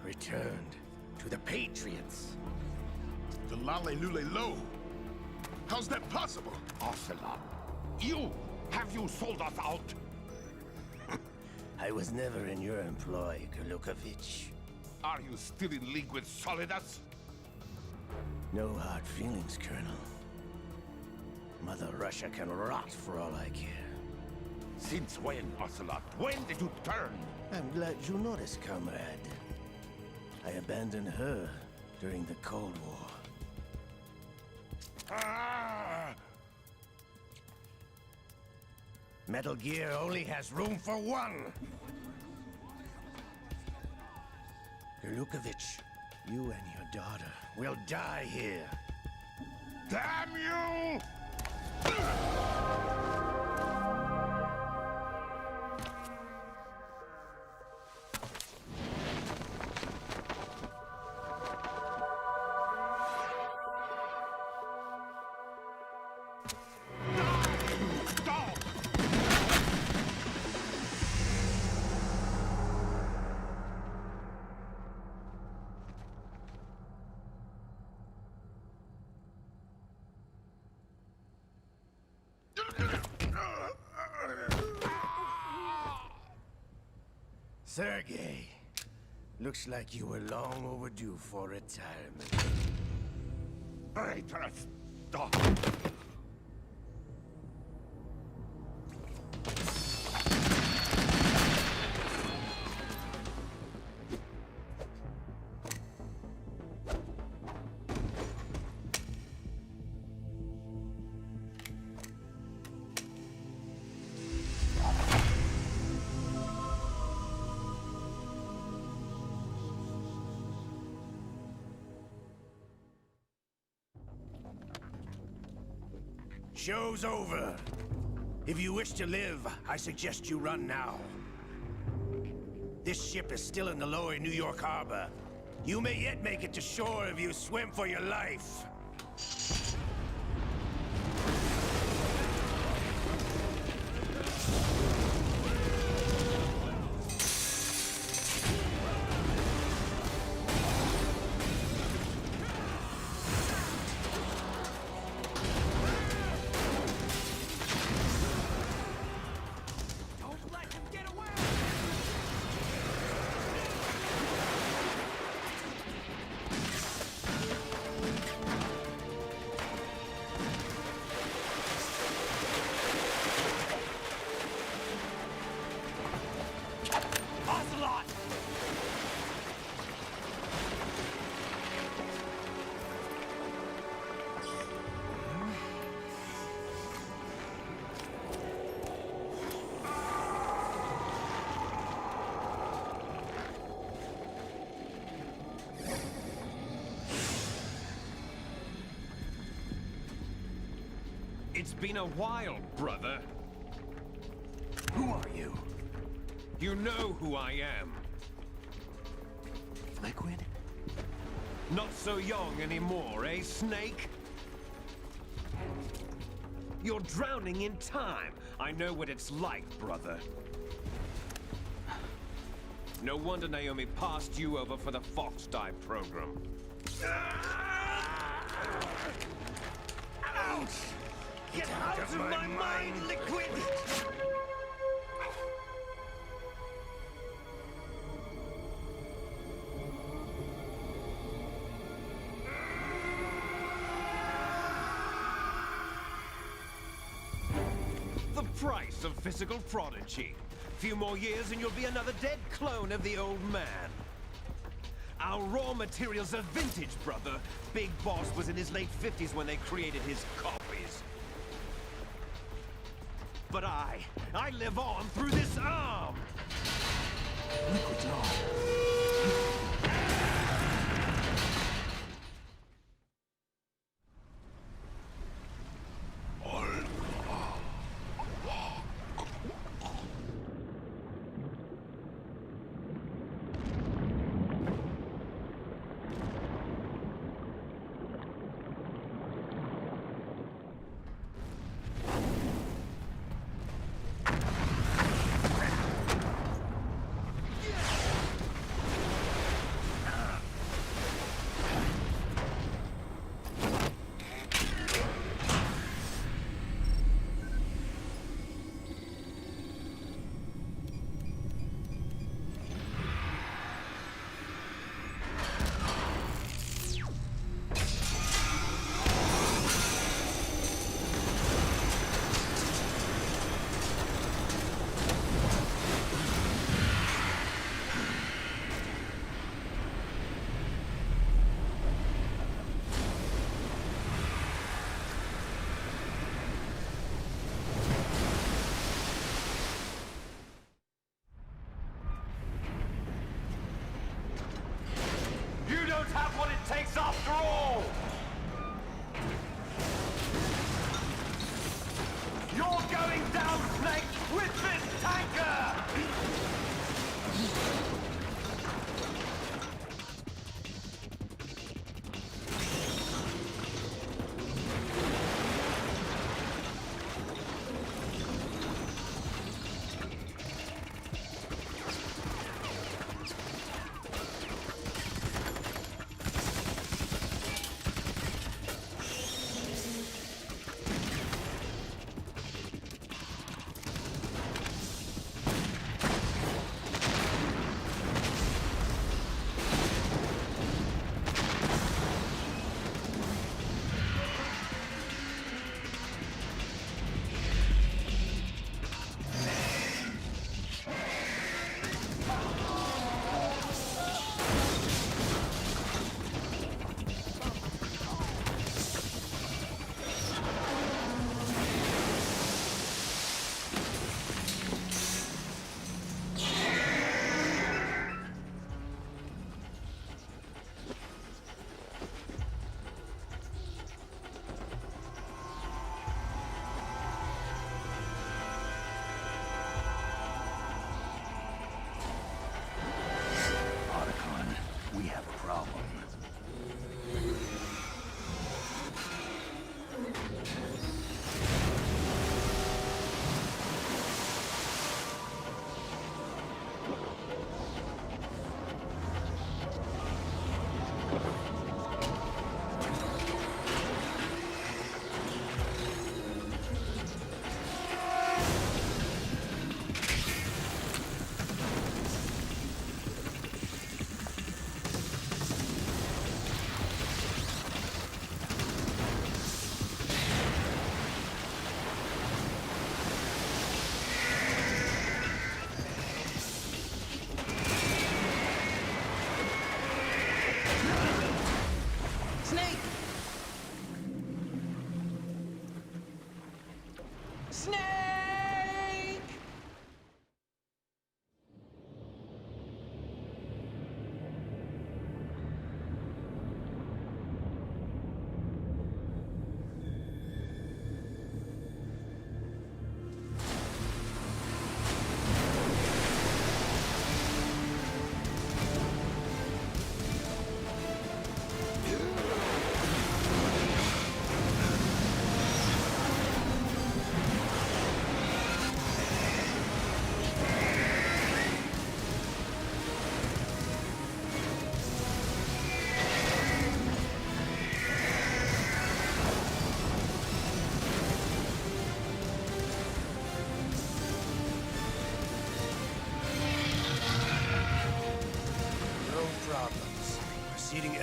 returned to the Patriots. The Lale Lule Lo? How's that possible? Ocelot, have you sold us out? I was never in your employ, Golukovich. Are you still in league with Solidus? No hard feelings, Colonel. Mother Russia can rot for all I care. Since when, Ocelot? When did you turn? I'm glad you noticed, comrade. I abandoned her during the Cold War. Metal Gear only has room for one! Golukovich, you and your daughter will die here. Damn you! Sergei, looks like you were long overdue for retirement. Traitors! Stop! Show's over. If you wish to live, I suggest you run now. This ship is still in the lower New York harbor. You may yet make it to shore if you swim for your life. It's been a while, brother. Who are you? You know who I am. Liquid? Not so young anymore, eh, Snake? You're drowning in time. I know what it's like, brother. No wonder Naomi passed you over for the Fox Dive program. Ouch! Get out of my mind, Liquid! The price of physical prodigy. Few more years and you'll be another dead clone of the old man. Our raw materials are vintage, brother. Big Boss was in his late 50s when they created his copies. But I live on through this arm! Liquid's on.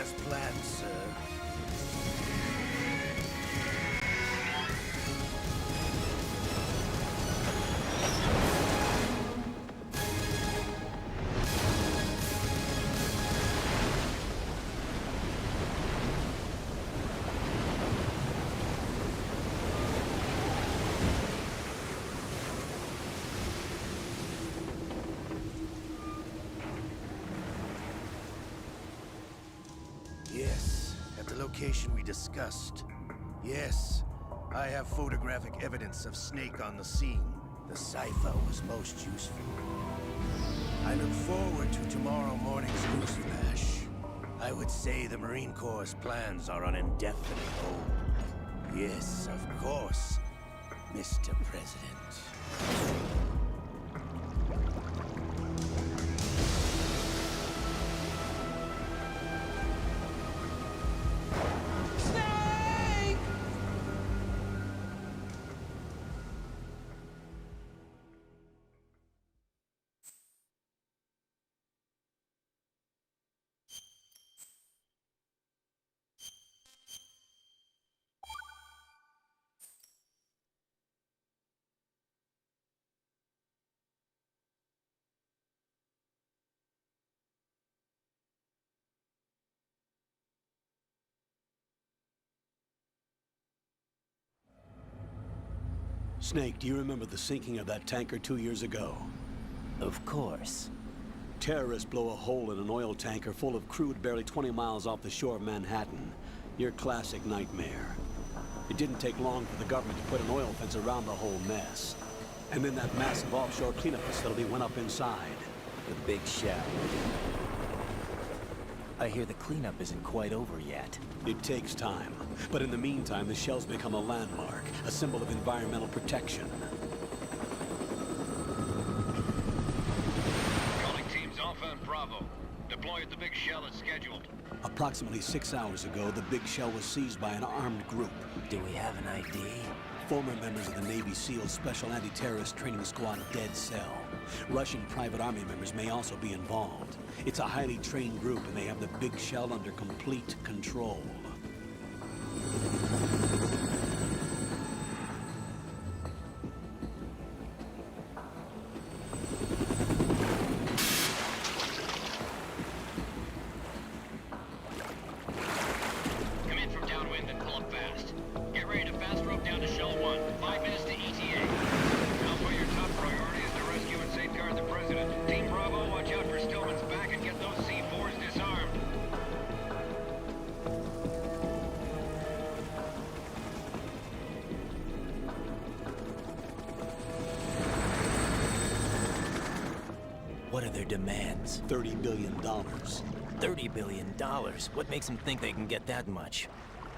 as planned, sir. Yes, at the location we discussed. Yes, I have photographic evidence of Snake on the scene. The cipher was most useful. I look forward to tomorrow morning's news flash. I would say the Marine Corps' plans are on indefinite hold. Yes, of course, Mr. President. Snake, do you remember the sinking of that tanker 2 years ago? Of course. Terrorists blow a hole in an oil tanker full of crude barely 20 miles off the shore of Manhattan. Your classic nightmare. It didn't take long for the government to put an oil fence around the whole mess. And then that massive offshore cleanup facility went up inside. The big shell. I hear the cleanup isn't quite over yet. It takes time. But in the meantime, the shell's become a landmark, a symbol of environmental protection. Calling teams Alpha and Bravo. Deploy at the big shell as scheduled. Approximately 6 hours ago, the big shell was seized by an armed group. Do we have an ID? Former members of the Navy SEALs Special Anti-Terrorist Training Squad Dead Cell. Russian private army members may also be involved. It's a highly trained group, and they have the big shell under complete control. Come in from downwind and pull up fast. Get ready to fast rope down to Shell 1. 5 minutes to ETA. Alpha, your top priority is to rescue and safeguard the President. Team Bravo, watch out for Stillman's back and get those C4s disarmed. What are their demands? $30 billion. $30 billion? What makes them think they can get that much?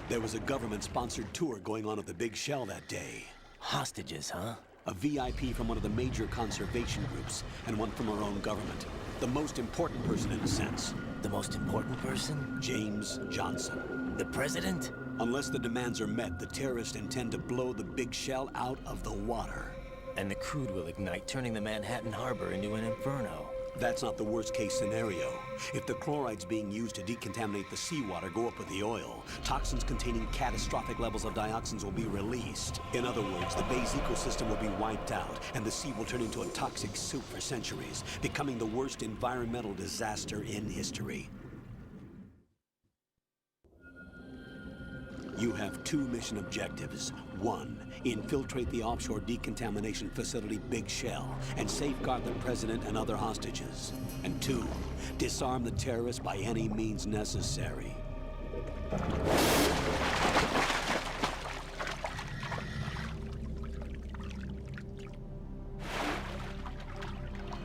There was a government-sponsored tour going on at the big shell that day. Hostages, huh? A VIP from one of the major conservation groups, and one from our own government. The most important person in a sense. The most important person? James Johnson. The President? Unless the demands are met, the terrorists intend to blow the big shell out of the water. And the crude will ignite, turning the Manhattan Harbor into an inferno. That's not the worst-case scenario. If the chlorides being used to decontaminate the seawater go up with the oil, toxins containing catastrophic levels of dioxins will be released. In other words, the bay's ecosystem will be wiped out, and the sea will turn into a toxic soup for centuries, becoming the worst environmental disaster in history. You have 2 mission objectives. 1, infiltrate the offshore decontamination facility Big Shell and safeguard the President and other hostages. And 2, disarm the terrorists by any means necessary.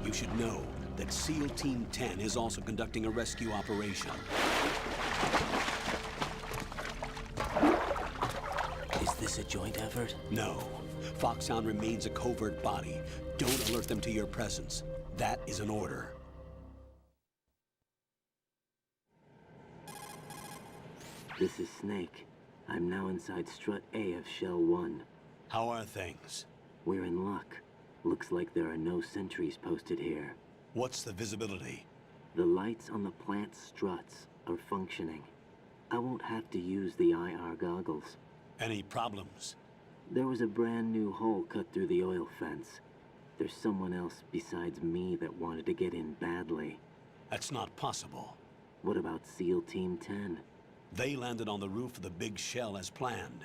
You should know that SEAL Team 10 is also conducting a rescue operation. Is this a joint effort? No. Foxhound remains a covert body. Don't alert them to your presence. That is an order. This is Snake. I'm now inside Strut A of Shell 1. How are things? We're in luck. Looks like there are no sentries posted here. What's the visibility? The lights on the plant struts are functioning. I won't have to use the IR goggles. Any problems? There was a brand new hole cut through the oil fence. There's someone else besides me that wanted to get in badly. That's not possible. What about SEAL Team 10? They landed on the roof of the big shell as planned.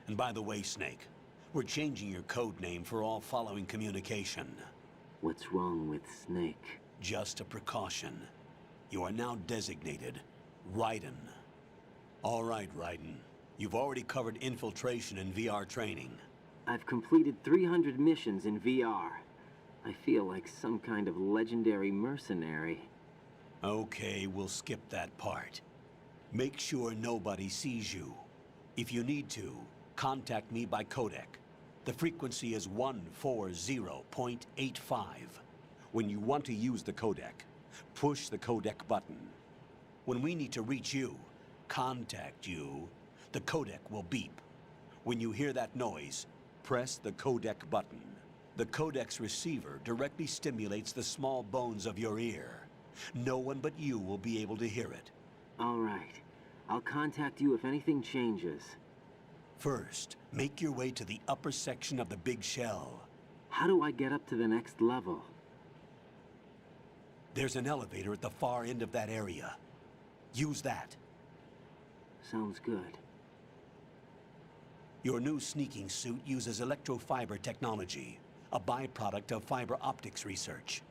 And by the way, Snake, we're changing your code name for all following communication. What's wrong with Snake? Just a precaution. You are now designated Raiden. All right, Raiden. You've already covered infiltration and VR training. I've completed 300 missions in VR. I feel like some kind of legendary mercenary. Okay, we'll skip that part. Make sure nobody sees you. If you need to, contact me by codec. The frequency is 140.85. When you want to use the codec, push the codec button. When we need to reach you, contact you, the codec will beep. When you hear that noise, press the codec button. The codec's receiver directly stimulates the small bones of your ear. No one but you will be able to hear it. All right. I'll contact you if anything changes. First, make your way to the upper section of the big shell. How do I get up to the next level? There's an elevator at the far end of that area. Use that. Sounds good. Your new sneaking suit uses electrofiber technology, a byproduct of fiber optics research.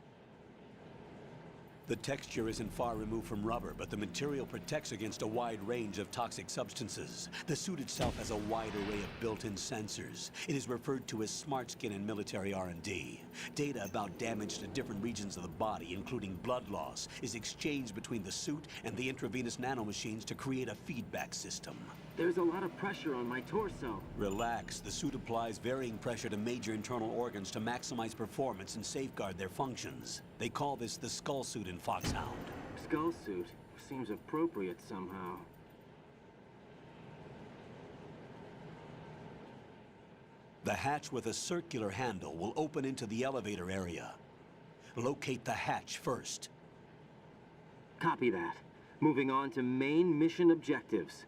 The texture isn't far removed from rubber, but the material protects against a wide range of toxic substances. The suit itself has a wide array of built-in sensors. It is referred to as smart skin in military R&D. Data about damage to different regions of the body, including blood loss, is exchanged between the suit and the intravenous nanomachines to create a feedback system. There's a lot of pressure on my torso. Relax. The suit applies varying pressure to major internal organs to maximize performance and safeguard their functions. They call this the skull suit in Foxhound. Skull suit? Seems appropriate somehow. The hatch with a circular handle will open into the elevator area. Locate the hatch first. Copy that. Moving on to main mission objectives.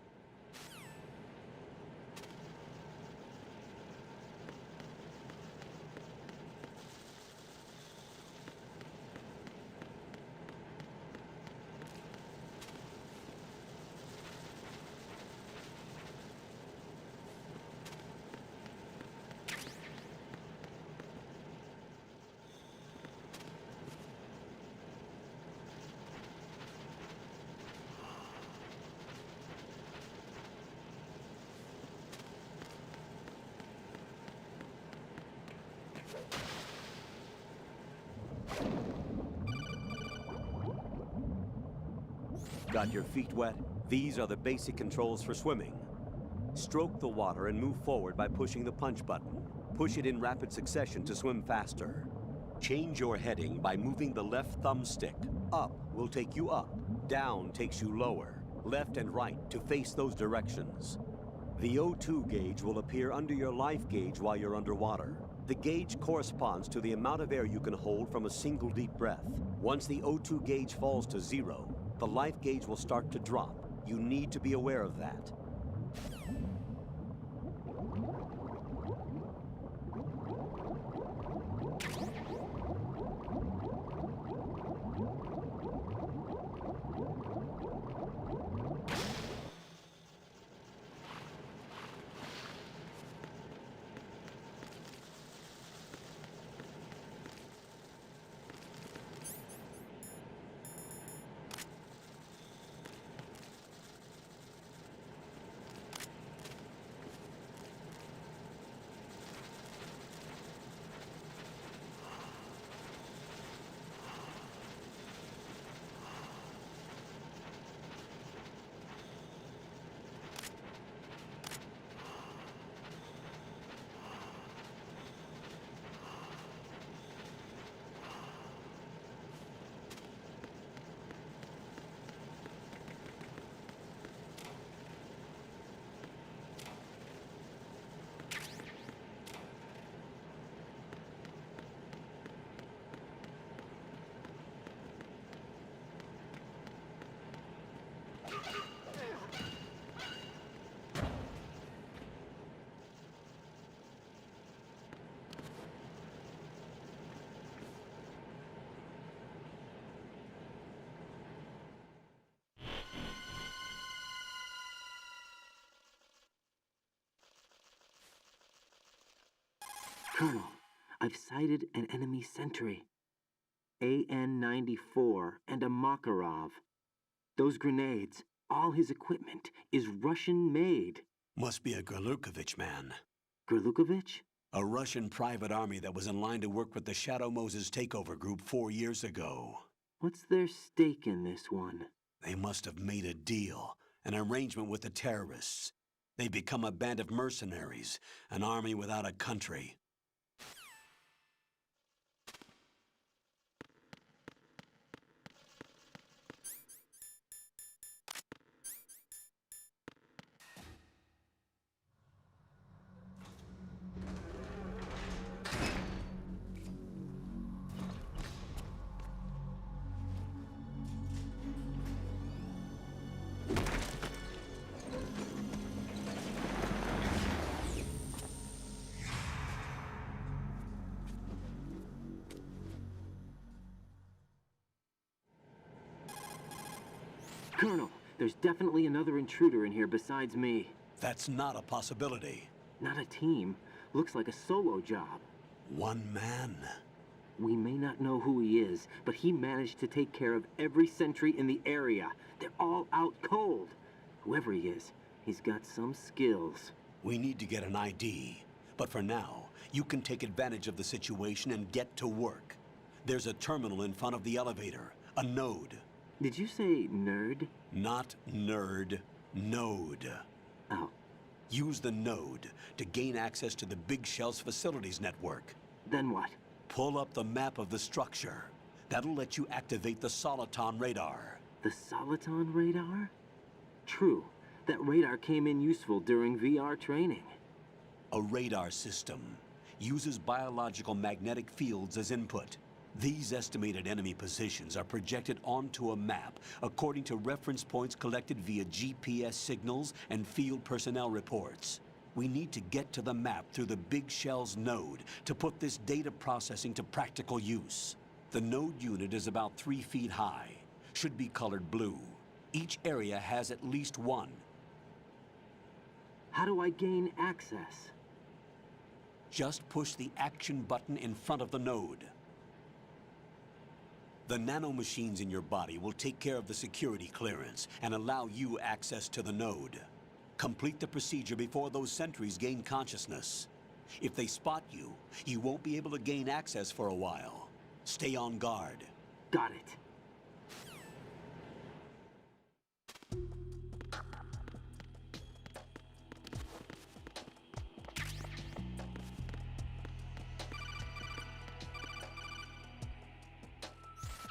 Got your feet wet? These are the basic controls for swimming. Stroke the water and move forward by pushing the punch button. Push it in rapid succession to swim faster. Change your heading by moving the left thumbstick. Up will take you up, down takes you lower, left and right to face those directions. The O2 gauge will appear under your life gauge while you're underwater. The gauge corresponds to the amount of air you can hold from a single deep breath. Once the O2 gauge falls to 0, the life gauge will start to drop. You need to be aware of that. Colonel, I've sighted an enemy sentry. AN-94 and a Makarov. Those grenades, all his equipment, is Russian-made. Must be a Gerlukovich man. Gerlukovich? A Russian private army that was in line to work with the Shadow Moses takeover group 4 years ago. What's their stake in this one? They must have made a deal, an arrangement with the terrorists. They become a band of mercenaries, an army without a country. Colonel, there's definitely another intruder in here besides me. That's not a possibility. Not a team. Looks like a solo job. One man. We may not know who he is, but he managed to take care of every sentry in the area. They're all out cold. Whoever he is, he's got some skills. We need to get an ID. But for now, you can take advantage of the situation and get to work. There's a terminal in front of the elevator. A node. Did you say nerd? Not nerd. Node. Oh. Use the node to gain access to the Big Shell's facilities network. Then what? Pull up the map of the structure. That'll let you activate the Soliton radar. The Soliton radar? True. That radar came in useful during VR training. A radar system uses biological magnetic fields as input. These estimated enemy positions are projected onto a map according to reference points collected via GPS signals and field personnel reports. We need to get to the map through the Big Shell's node to put this data processing to practical use. The node unit is about 3 feet high, should be colored blue. Each area has at least one. How do I gain access? Just push the action button in front of the node. The nanomachines in your body will take care of the security clearance and allow you access to the node. Complete the procedure before those sentries gain consciousness. If they spot you, you won't be able to gain access for a while. Stay on guard. Got it.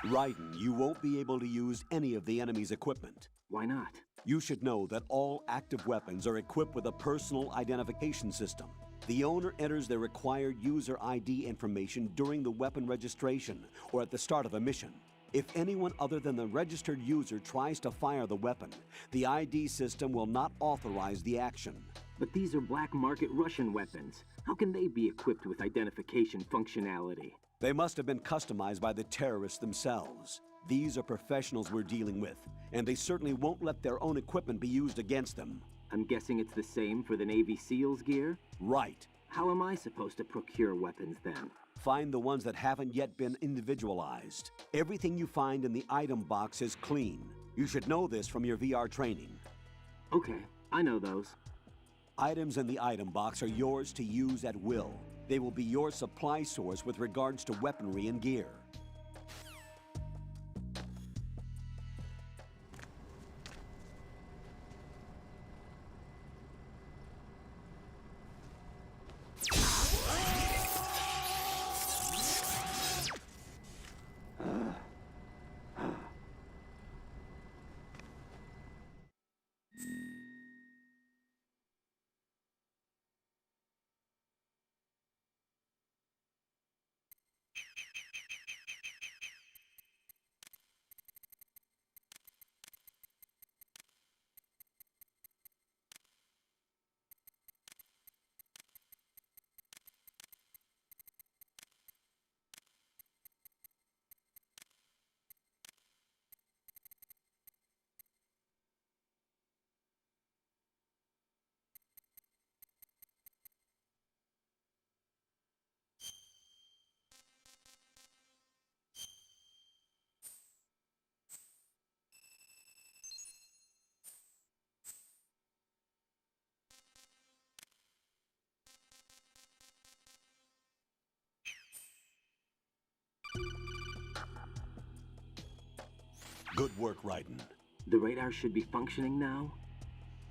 Raiden, you won't be able to use any of the enemy's equipment. Why not? You should know that all active weapons are equipped with a personal identification system. The owner enters their required user ID information during the weapon registration or at the start of a mission. If anyone other than the registered user tries to fire the weapon, the ID system will not authorize the action. But these are black market Russian weapons. How can they be equipped with identification functionality? They must have been customized by the terrorists themselves. These are professionals we're dealing with, and they certainly won't let their own equipment be used against them. I'm guessing it's the same for the Navy SEALs gear? Right. How am I supposed to procure weapons then? Find the ones that haven't yet been individualized. Everything you find in the item box is clean. You should know this from your VR training. Okay, I know those. Items in the item box are yours to use at will. They will be your supply source with regards to weaponry and gear. Good work, Raiden. The radar should be functioning now?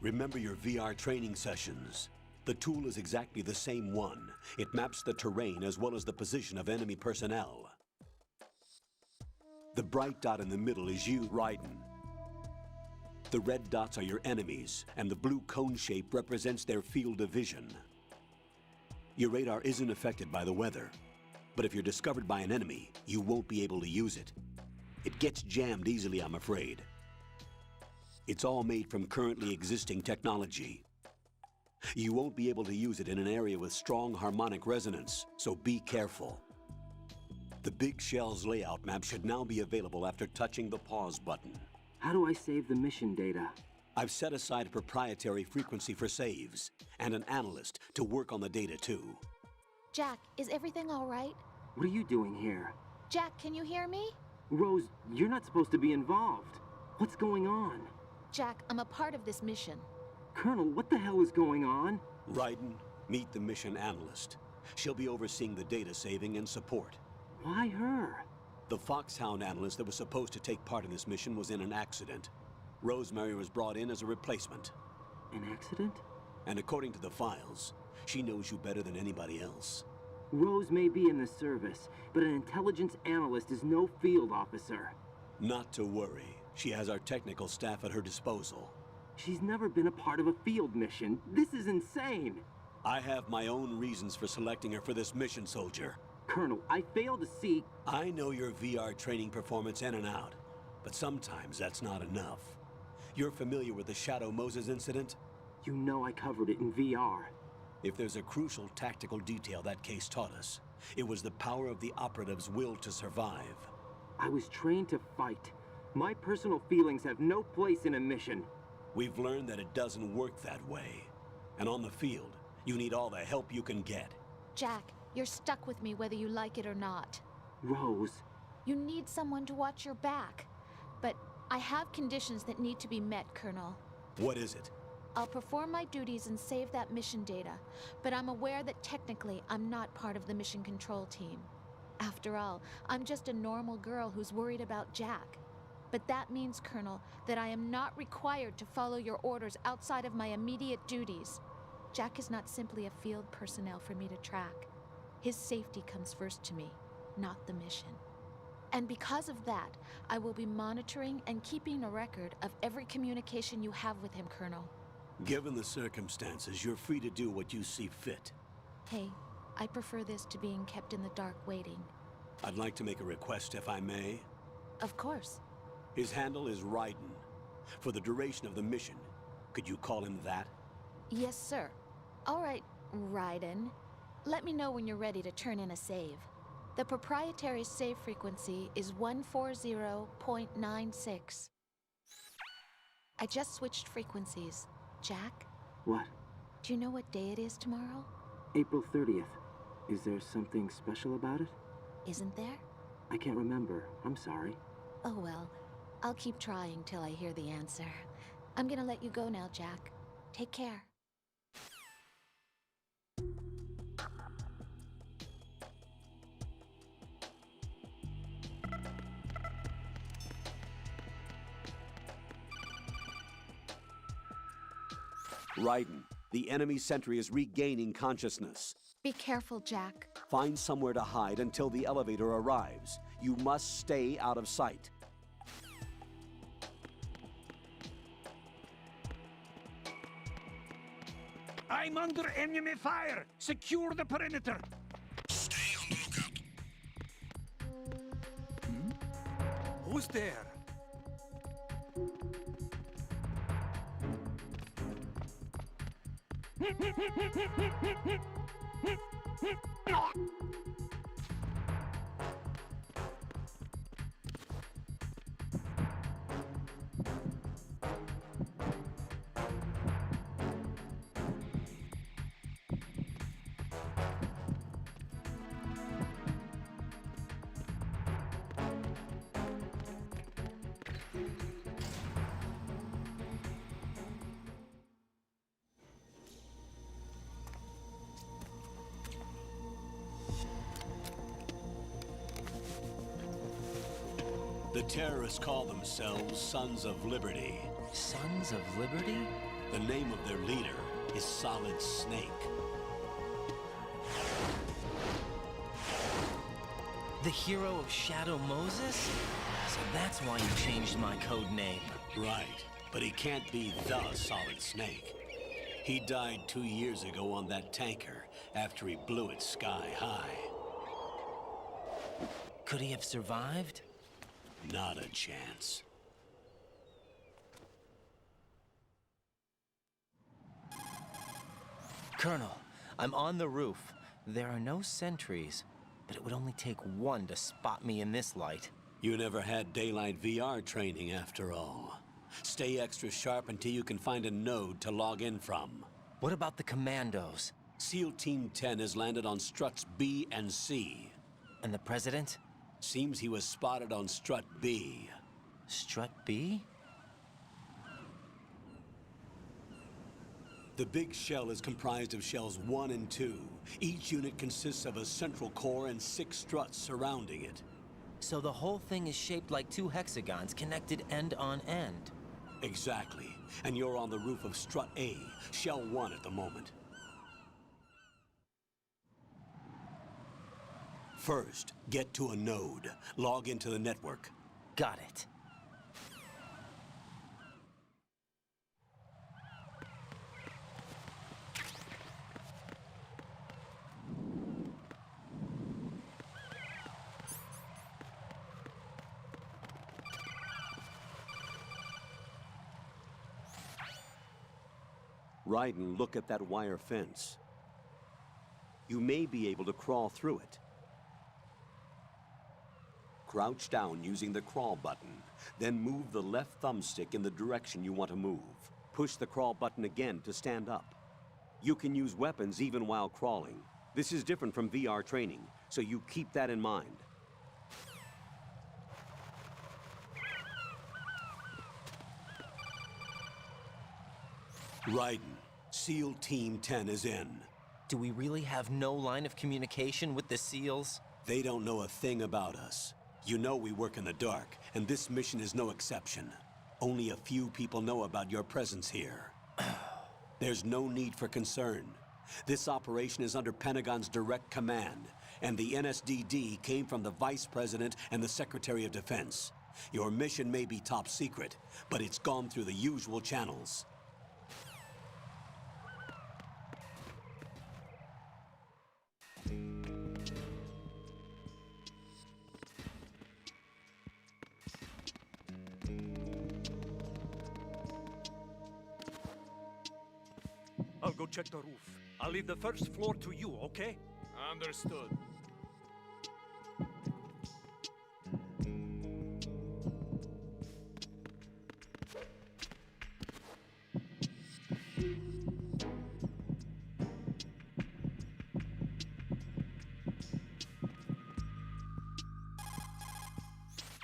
Remember your VR training sessions. The tool is exactly the same one. It maps the terrain as well as the position of enemy personnel. The bright dot in the middle is you, Raiden. The red dots are your enemies, and the blue cone shape represents their field of vision. Your radar isn't affected by the weather, but if you're discovered by an enemy, you won't be able to use it. It gets jammed easily, I'm afraid. It's all made from currently existing technology. You won't be able to use it in an area with strong harmonic resonance, so be careful. The Big Shell's layout map should now be available after touching the pause button. How do I save the mission data? I've set aside a proprietary frequency for saves, and an analyst to work on the data too. Jack, is everything all right? What are you doing here? Jack, can you hear me? Rose, you're not supposed to be involved. What's going on? Jack, I'm a part of this mission. Colonel, what the hell is going on? Raiden, meet the mission analyst. She'll be overseeing the data saving and support. Why her? The Foxhound analyst that was supposed to take part in this mission was in an accident. Rosemary was brought in as a replacement. An accident? And according to the files, she knows you better than anybody else. Rose may be in the service, but an intelligence analyst is no field officer. Not to worry. She has our technical staff at her disposal. She's never been a part of a field mission. This is insane. I have my own reasons for selecting her for this mission, soldier. Colonel, I fail to see... I know your VR training performance in and out, but sometimes that's not enough. You're familiar with the Shadow Moses incident? You know I covered it in VR. If there's a crucial tactical detail that case taught us, it was the power of the operative's will to survive. I was trained to fight. My personal feelings have no place in a mission. We've learned that it doesn't work that way. And on the field, you need all the help you can get. Jack, you're stuck with me whether you like it or not. Rose. You need someone to watch your back. But I have conditions that need to be met, Colonel. What is it? I'll perform my duties and save that mission data, but I'm aware that technically I'm not part of the mission control team. After all, I'm just a normal girl who's worried about Jack. But that means, Colonel, that I am not required to follow your orders outside of my immediate duties. Jack is not simply a field personnel for me to track. His safety comes first to me, not the mission. And because of that, I will be monitoring and keeping a record of every communication you have with him, Colonel. Given the circumstances, you're free to do what you see fit. Hey, I prefer this to being kept in the dark waiting. I'd like to make a request, if I may. Of course. His handle is Raiden. For the duration of the mission, could you call him that? Yes, sir. All right, Raiden. Let me know when you're ready to turn in a save. The proprietary save frequency is 140.96. I just switched frequencies. Jack? What? Do you know what day it is tomorrow? April 30th. Is there something special about it? Isn't there? I can't remember. I'm sorry. Oh well. I'll keep trying till I hear the answer. I'm gonna let you go now, Jack. Take care. Raiden, the enemy sentry is regaining consciousness. Be careful, Jack. Find somewhere to hide until the elevator arrives. You must stay out of sight. I'm under enemy fire! Secure the perimeter! Stay on the lookout. Who's there? The terrorists call themselves Sons of Liberty. Sons of Liberty? The name of their leader is Solid Snake. The hero of Shadow Moses? So that's why you changed my code name. Right, but he can't be the Solid Snake. He died 2 years ago on that tanker after he blew it sky high. Could he have survived? Not a chance. Colonel, I'm on the roof. There are no sentries, but it would only take one to spot me in this light. You never had daylight VR training after all. Stay extra sharp until you can find a node to log in from. What about the commandos? SEAL Team 10 has landed on struts B and C. And the President? Seems he was spotted on strut B. Strut B? The big shell is comprised of shells 1 and 2. Each unit consists of a central core and 6 struts surrounding it. So the whole thing is shaped like 2 hexagons connected end on end. Exactly. And you're on the roof of strut A, shell 1 at the moment. First, get to a node. Log into the network. Got it. Raiden, look at that wire fence. You may be able to crawl through it. Crouch down using the crawl button. Then move the left thumbstick in the direction you want to move. Push the crawl button again to stand up. You can use weapons even while crawling. This is different from VR training, so you keep that in mind. Raiden, SEAL Team 10 is in. Do we really have no line of communication with the SEALs? They don't know a thing about us. You know we work in the dark, and this mission is no exception. Only a few people know about your presence here. There's no need for concern. This operation is under Pentagon's direct command, and the NSDD came from the Vice President and the Secretary of Defense. Your mission may be top secret, but it's gone through the usual channels. I'll go check the roof. I'll leave the first floor to you, okay? Understood.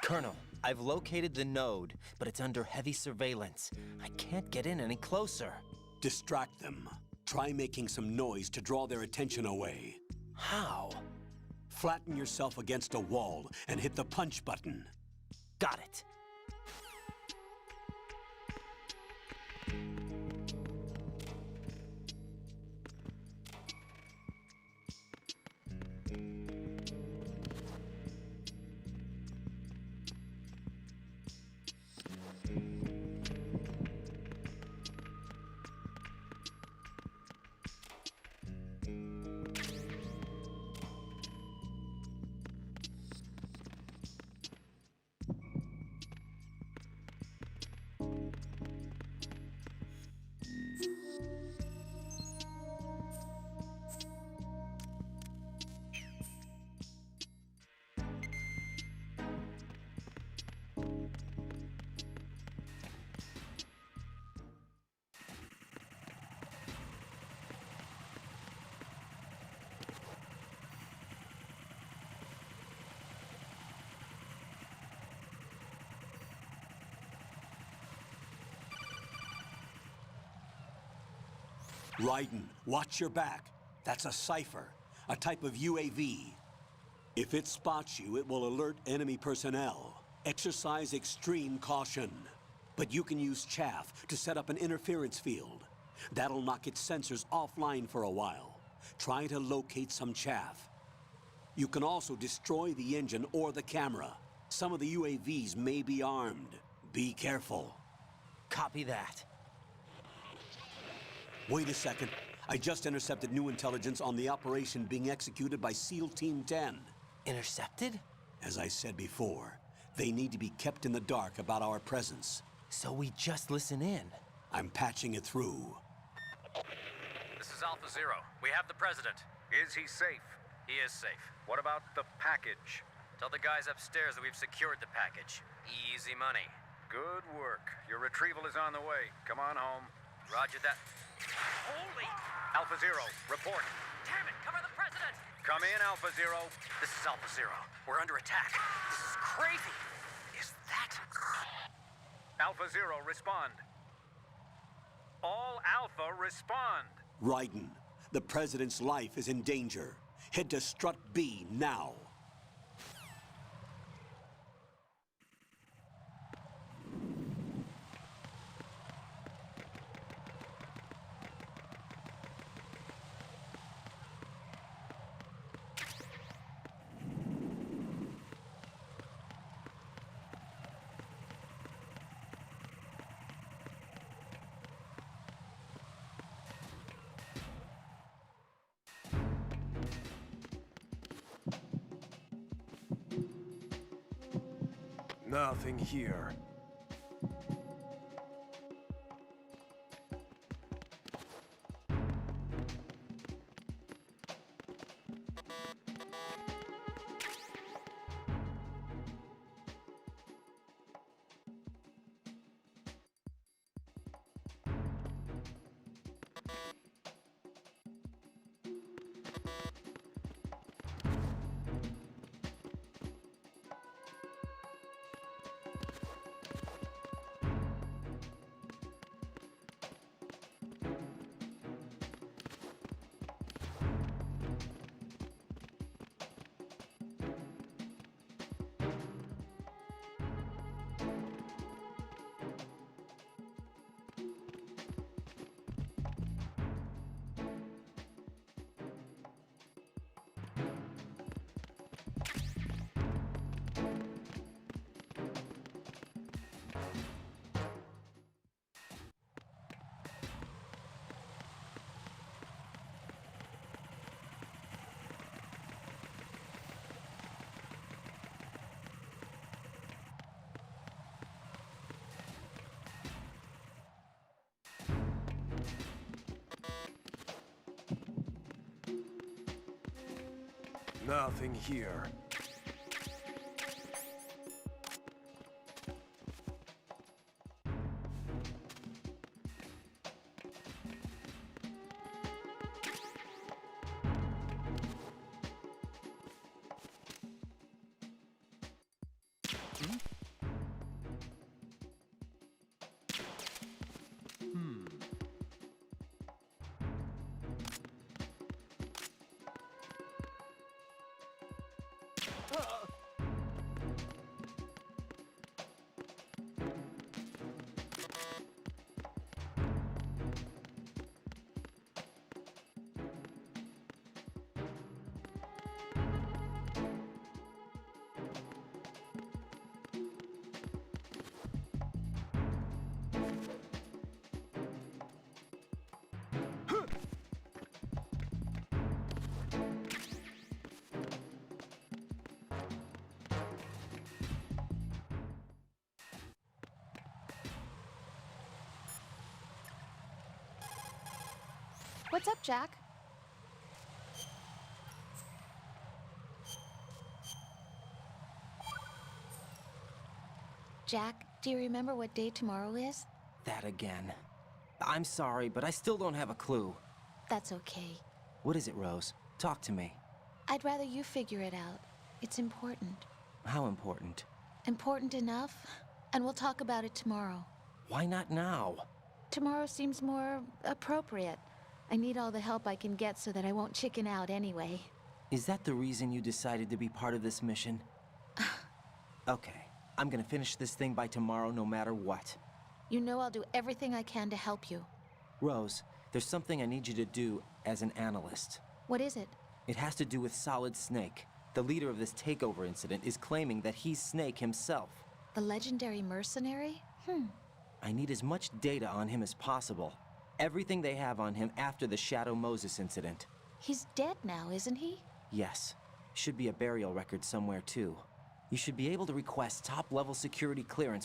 Colonel, I've located the node, but it's under heavy surveillance. I can't get in any closer. Distract them. Try making some noise to draw their attention away. How? Flatten yourself against a wall and hit the punch button. Got it. Raiden, watch your back. That's a cipher, a type of UAV. If it spots you, it will alert enemy personnel. Exercise extreme caution. But you can use chaff to set up an interference field. That'll knock its sensors offline for a while. Try to locate some chaff. You can also destroy the engine or the camera. Some of the UAVs may be armed. Be careful. Copy that. Wait a second. I just intercepted new intelligence on the operation being executed by SEAL Team 10. Intercepted? As I said before, they need to be kept in the dark about our presence. So we just listen in. I'm patching it through. This is Alpha Zero. We have the president. Is he safe? He is safe. What about the package? Tell the guys upstairs that we've secured the package. Easy money. Good work. Your retrieval is on the way. Come on home. Roger that. Holy! Alpha Zero, report. Damn it, cover the president! Come in, Alpha Zero. This is Alpha Zero. We're under attack. This is crazy. Is that... Alpha Zero, respond. All Alpha, respond. Raiden, the president's life is in danger. Head to Strut B now. Nothing here. Nothing here. What's up, Jack? Jack, do you remember what day tomorrow is? That again. I'm sorry, but I still don't have a clue. That's okay. What is it, Rose? Talk to me. I'd rather you figure it out. It's important. How important? Important enough, and we'll talk about it tomorrow. Why not now? Tomorrow seems more appropriate. I need all the help I can get so that I won't chicken out anyway. Is that the reason you decided to be part of this mission? Okay, I'm gonna finish this thing by tomorrow no matter what. You know I'll do everything I can to help you. Rose, there's something I need you to do as an analyst. What is it? It has to do with Solid Snake. The leader of this takeover incident is claiming that he's Snake himself. The legendary mercenary? I need as much data on him as possible. Everything they have on him after the Shadow Moses incident. He's dead now, isn't he? Yes. Should be a burial record somewhere, too. You should be able to request top-level security clearance